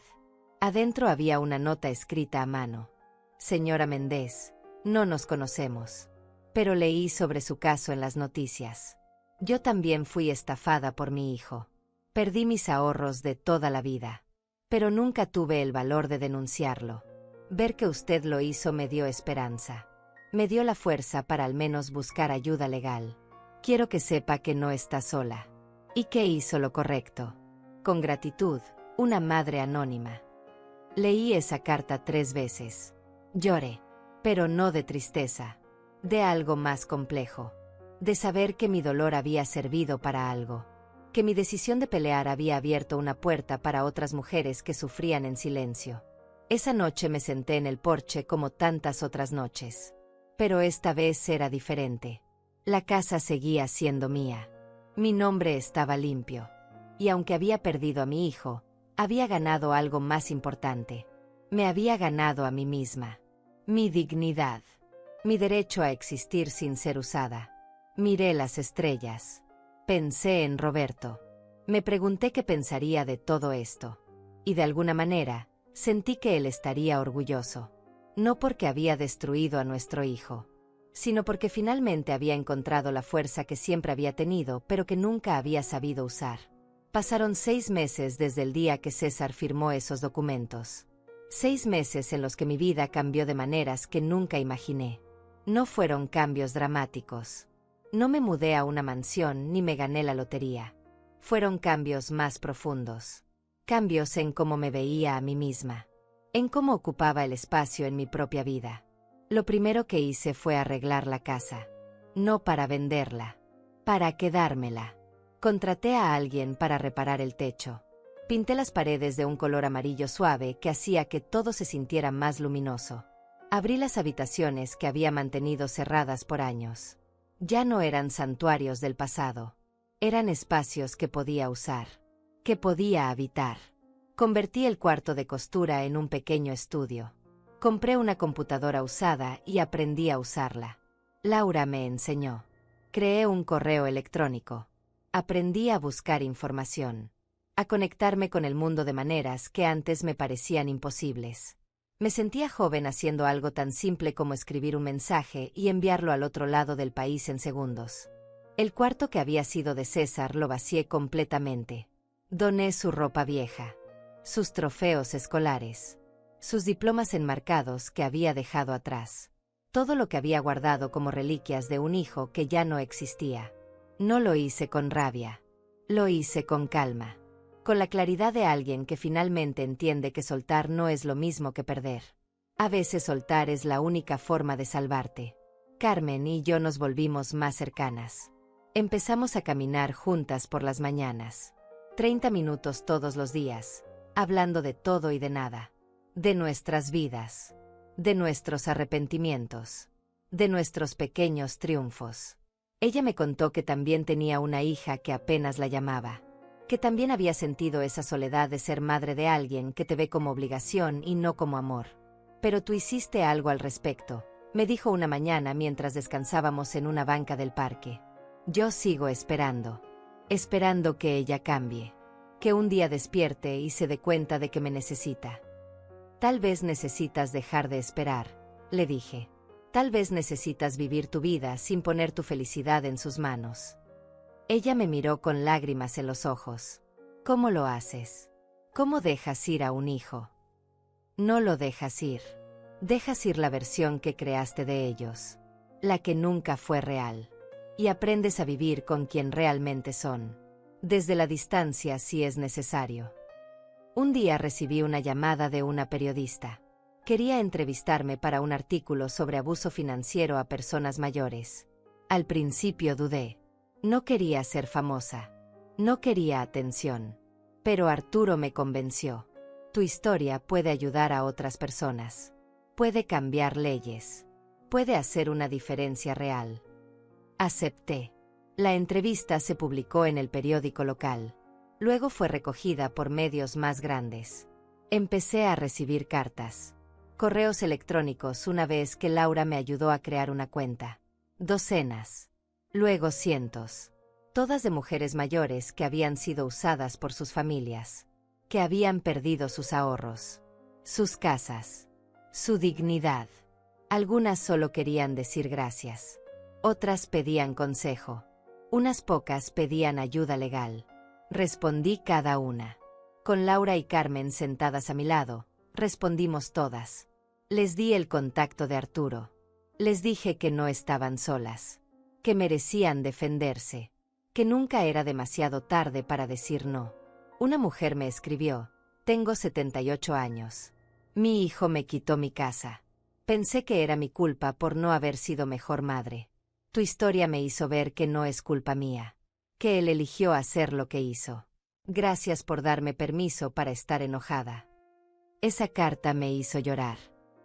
Adentro había una nota escrita a mano. Señora Méndez, no nos conocemos. Pero leí sobre su caso en las noticias. Yo también fui estafada por mi hijo. Perdí mis ahorros de toda la vida. Pero nunca tuve el valor de denunciarlo. Ver que usted lo hizo me dio esperanza. Me dio la fuerza para al menos buscar ayuda legal. Quiero que sepa que no está sola. Y que hizo lo correcto. Con gratitud, una madre anónima. Leí esa carta 3 veces. Lloré. Pero no de tristeza. De algo más complejo. De saber que mi dolor había servido para algo. Que mi decisión de pelear había abierto una puerta para otras mujeres que sufrían en silencio. Esa noche me senté en el porche como tantas otras noches. Pero esta vez era diferente. La casa seguía siendo mía. Mi nombre estaba limpio. Y aunque había perdido a mi hijo, había ganado algo más importante. Me había ganado a mí misma. Mi dignidad. Mi derecho a existir sin ser usada. Miré las estrellas. Pensé en Roberto. Me pregunté qué pensaría de todo esto. Y de alguna manera, sentí que él estaría orgulloso. No porque había destruido a nuestro hijo, sino porque finalmente había encontrado la fuerza que siempre había tenido, pero que nunca había sabido usar. Pasaron 6 meses desde el día que César firmó esos documentos. 6 meses en los que mi vida cambió de maneras que nunca imaginé. No fueron cambios dramáticos. No me mudé a una mansión ni me gané la lotería. Fueron cambios más profundos. Cambios en cómo me veía a mí misma. En cómo ocupaba el espacio en mi propia vida. Lo primero que hice fue arreglar la casa. No para venderla. Para quedármela. Contraté a alguien para reparar el techo. Pinté las paredes de un color amarillo suave que hacía que todo se sintiera más luminoso. Abrí las habitaciones que había mantenido cerradas por años. Ya no eran santuarios del pasado. Eran espacios que podía usar. Que podía habitar. Convertí el cuarto de costura en un pequeño estudio. Compré una computadora usada y aprendí a usarla. Laura me enseñó. Creé un correo electrónico. Aprendí a buscar información. A conectarme con el mundo de maneras que antes me parecían imposibles. Me sentía joven haciendo algo tan simple como escribir un mensaje y enviarlo al otro lado del país en segundos. El cuarto que había sido de César lo vacié completamente. Doné su ropa vieja, sus trofeos escolares, sus diplomas enmarcados que había dejado atrás. Todo lo que había guardado como reliquias de un hijo que ya no existía. No lo hice con rabia. Lo hice con calma. Con la claridad de alguien que finalmente entiende que soltar no es lo mismo que perder. A veces soltar es la única forma de salvarte. Carmen y yo nos volvimos más cercanas. Empezamos a caminar juntas por las mañanas. 30 minutos todos los días, hablando de todo y de nada. De nuestras vidas. De nuestros arrepentimientos. De nuestros pequeños triunfos. Ella me contó que también tenía una hija que apenas la llamaba. Que también había sentido esa soledad de ser madre de alguien que te ve como obligación y no como amor. Pero tú hiciste algo al respecto, me dijo una mañana mientras descansábamos en una banca del parque. Yo sigo esperando. Esperando que ella cambie. Que un día despierte y se dé cuenta de que me necesita. Tal vez necesitas dejar de esperar, le dije. Tal vez necesitas vivir tu vida sin poner tu felicidad en sus manos. Ella me miró con lágrimas en los ojos. ¿Cómo lo haces? ¿Cómo dejas ir a un hijo? No lo dejas ir. Dejas ir la versión que creaste de ellos. La que nunca fue real. Y aprendes a vivir con quien realmente son. Desde la distancia si es necesario. Un día recibí una llamada de una periodista. Quería entrevistarme para un artículo sobre abuso financiero a personas mayores. Al principio dudé. No quería ser famosa. No quería atención. Pero Arturo me convenció. Tu historia puede ayudar a otras personas. Puede cambiar leyes. Puede hacer una diferencia real. Acepté. La entrevista se publicó en el periódico local. Luego fue recogida por medios más grandes. Empecé a recibir cartas. Correos electrónicos una vez que Laura me ayudó a crear una cuenta. Docenas. Luego cientos. Todas de mujeres mayores que habían sido usadas por sus familias. Que habían perdido sus ahorros. Sus casas. Su dignidad. Algunas solo querían decir gracias. Otras pedían consejo. Unas pocas pedían ayuda legal. Respondí cada una. Con Laura y Carmen sentadas a mi lado, respondimos todas. Les di el contacto de Arturo. Les dije que no estaban solas. Que merecían defenderse. Que nunca era demasiado tarde para decir no. Una mujer me escribió: tengo 78 años. Mi hijo me quitó mi casa. Pensé que era mi culpa por no haber sido mejor madre. Tu historia me hizo ver que no es culpa mía. Que él eligió hacer lo que hizo. Gracias por darme permiso para estar enojada. Esa carta me hizo llorar.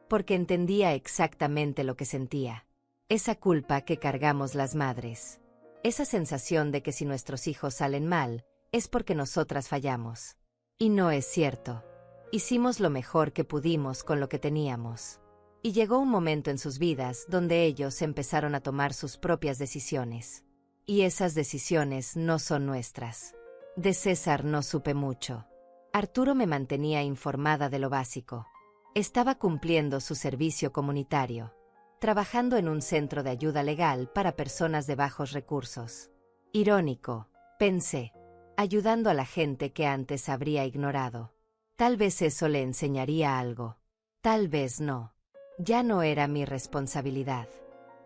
Porque entendía exactamente lo que sentía. Esa culpa que cargamos las madres. Esa sensación de que si nuestros hijos salen mal, es porque nosotras fallamos. Y no es cierto. Hicimos lo mejor que pudimos con lo que teníamos. Y llegó un momento en sus vidas donde ellos empezaron a tomar sus propias decisiones. Y esas decisiones no son nuestras. De César no supe mucho. Arturo me mantenía informada de lo básico. Estaba cumpliendo su servicio comunitario, trabajando en un centro de ayuda legal para personas de bajos recursos. Irónico, pensé, ayudando a la gente que antes habría ignorado. Tal vez eso le enseñaría algo. Tal vez no. Ya no era mi responsabilidad.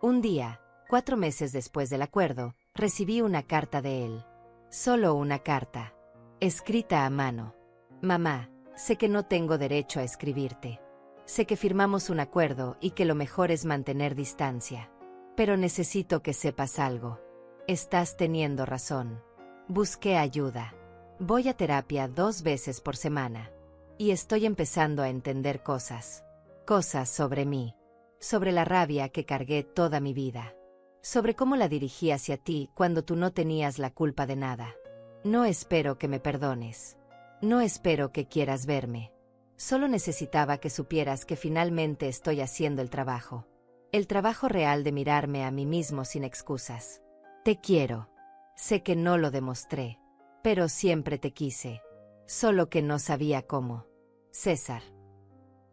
Un día, 4 meses después del acuerdo, recibí una carta de él. Solo una carta, escrita a mano. Mamá, sé que no tengo derecho a escribirte. Sé que firmamos un acuerdo y que lo mejor es mantener distancia. Pero necesito que sepas algo. Estás teniendo razón. Busqué ayuda. Voy a terapia 2 veces por semana. Y estoy empezando a entender cosas. Cosas sobre mí. Sobre la rabia que cargué toda mi vida. Sobre cómo la dirigí hacia ti cuando tú no tenías la culpa de nada. No espero que me perdones. No espero que quieras verme. Solo necesitaba que supieras que finalmente estoy haciendo el trabajo. El trabajo real de mirarme a mí mismo sin excusas. Te quiero. Sé que no lo demostré. Pero siempre te quise. Solo que no sabía cómo. César.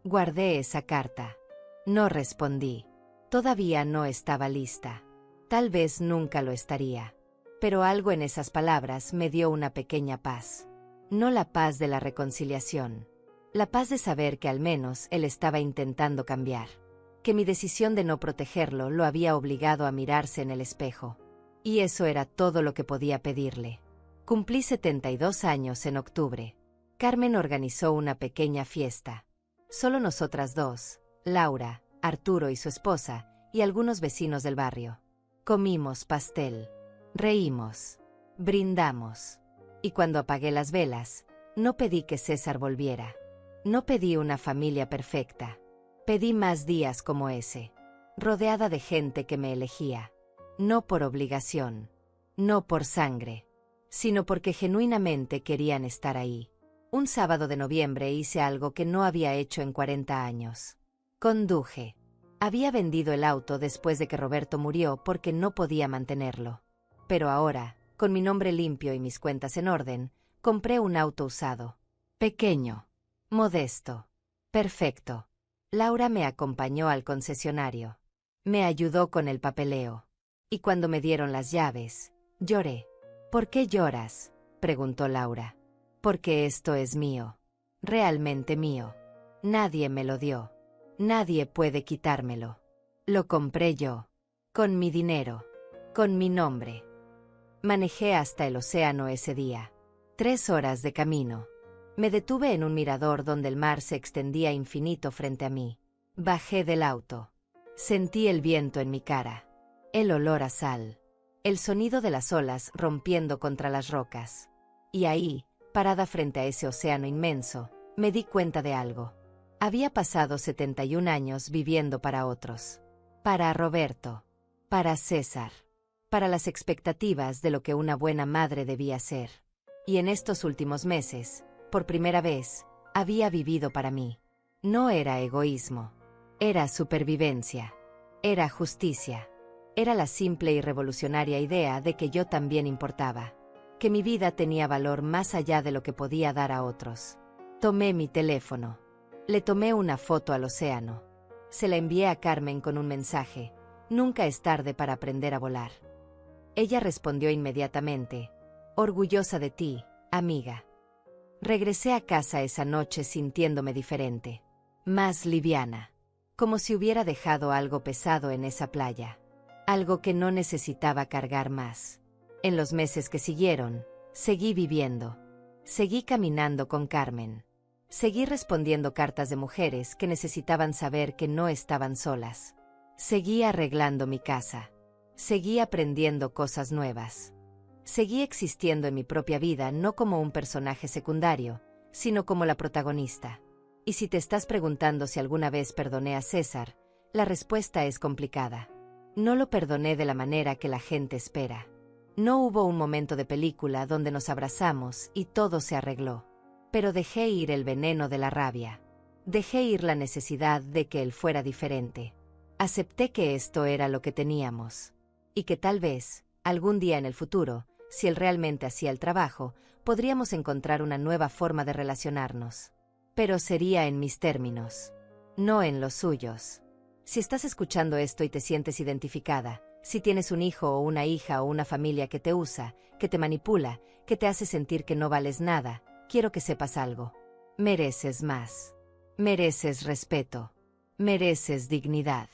Guardé esa carta. No respondí. Todavía no estaba lista. Tal vez nunca lo estaría. Pero algo en esas palabras me dio una pequeña paz. No la paz de la reconciliación. La paz de saber que al menos él estaba intentando cambiar. Que mi decisión de no protegerlo lo había obligado a mirarse en el espejo. Y eso era todo lo que podía pedirle. Cumplí 72 años en octubre. Carmen organizó una pequeña fiesta. Solo nosotras dos, Laura, Arturo y su esposa, y algunos vecinos del barrio. Comimos pastel. Reímos. Brindamos. Y cuando apagué las velas, no pedí que César volviera. No pedí una familia perfecta. Pedí más días como ese, rodeada de gente que me elegía. No por obligación, no por sangre, sino porque genuinamente querían estar ahí. Un sábado de noviembre hice algo que no había hecho en 40 años. Conduje. Había vendido el auto después de que Roberto murió porque no podía mantenerlo. Pero ahora, con mi nombre limpio y mis cuentas en orden, compré un auto usado. Pequeño. Modesto. Perfecto. Laura me acompañó al concesionario. Me ayudó con el papeleo. Y cuando me dieron las llaves, lloré. ¿Por qué lloras?, preguntó Laura. Porque esto es mío. Realmente mío. Nadie me lo dio. Nadie puede quitármelo. Lo compré yo. Con mi dinero. Con mi nombre. Manejé hasta el océano ese día. 3 horas de camino. Me detuve en un mirador donde el mar se extendía infinito frente a mí. Bajé del auto. Sentí el viento en mi cara. El olor a sal. El sonido de las olas rompiendo contra las rocas. Y ahí, parada frente a ese océano inmenso, me di cuenta de algo. Había pasado 71 años viviendo para otros. Para Roberto. Para César. Para las expectativas de lo que una buena madre debía ser. Y en estos últimos meses, por primera vez, había vivido para mí. No era egoísmo. Era supervivencia. Era justicia. Era la simple y revolucionaria idea de que yo también importaba. Que mi vida tenía valor más allá de lo que podía dar a otros. Tomé mi teléfono. Le tomé una foto al océano. Se la envié a Carmen con un mensaje. Nunca es tarde para aprender a volar. Ella respondió inmediatamente. Orgullosa de ti, amiga. Regresé a casa esa noche sintiéndome diferente. Más liviana. Como si hubiera dejado algo pesado en esa playa. Algo que no necesitaba cargar más. En los meses que siguieron, seguí viviendo. Seguí caminando con Carmen. Seguí respondiendo cartas de mujeres que necesitaban saber que no estaban solas. Seguí arreglando mi casa. Seguí aprendiendo cosas nuevas. Seguí existiendo en mi propia vida no como un personaje secundario, sino como la protagonista. Y si te estás preguntando si alguna vez perdoné a César, la respuesta es complicada. No lo perdoné de la manera que la gente espera. No hubo un momento de película donde nos abrazamos y todo se arregló. Pero dejé ir el veneno de la rabia. Dejé ir la necesidad de que él fuera diferente. Acepté que esto era lo que teníamos. Y que tal vez, algún día en el futuro, si él realmente hacía el trabajo, podríamos encontrar una nueva forma de relacionarnos. Pero sería en mis términos, no en los suyos. Si estás escuchando esto y te sientes identificada, si tienes un hijo o una hija o una familia que te usa, que te manipula, que te hace sentir que no vales nada, quiero que sepas algo. Mereces más. Mereces respeto. Mereces dignidad.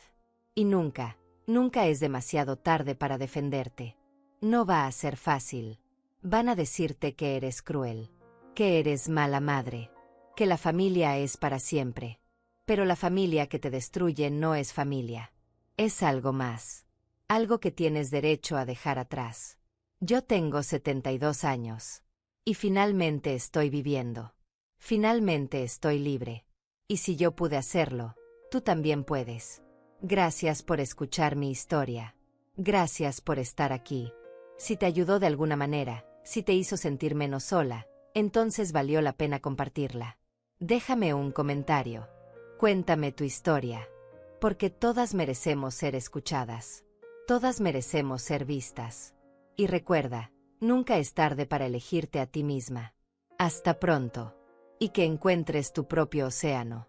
Y nunca, nunca es demasiado tarde para defenderte. No va a ser fácil. Van a decirte que eres cruel, que eres mala madre, que la familia es para siempre. Pero la familia que te destruye no es familia. Es algo más. Algo que tienes derecho a dejar atrás. Yo tengo 72 años. Y finalmente estoy viviendo. Finalmente estoy libre. Y si yo pude hacerlo, tú también puedes. Gracias por escuchar mi historia. Gracias por estar aquí. Si te ayudó de alguna manera, si te hizo sentir menos sola, entonces valió la pena compartirla. Déjame un comentario. Cuéntame tu historia. Porque todas merecemos ser escuchadas. Todas merecemos ser vistas. Y recuerda, nunca es tarde para elegirte a ti misma. Hasta pronto. Y que encuentres tu propio océano.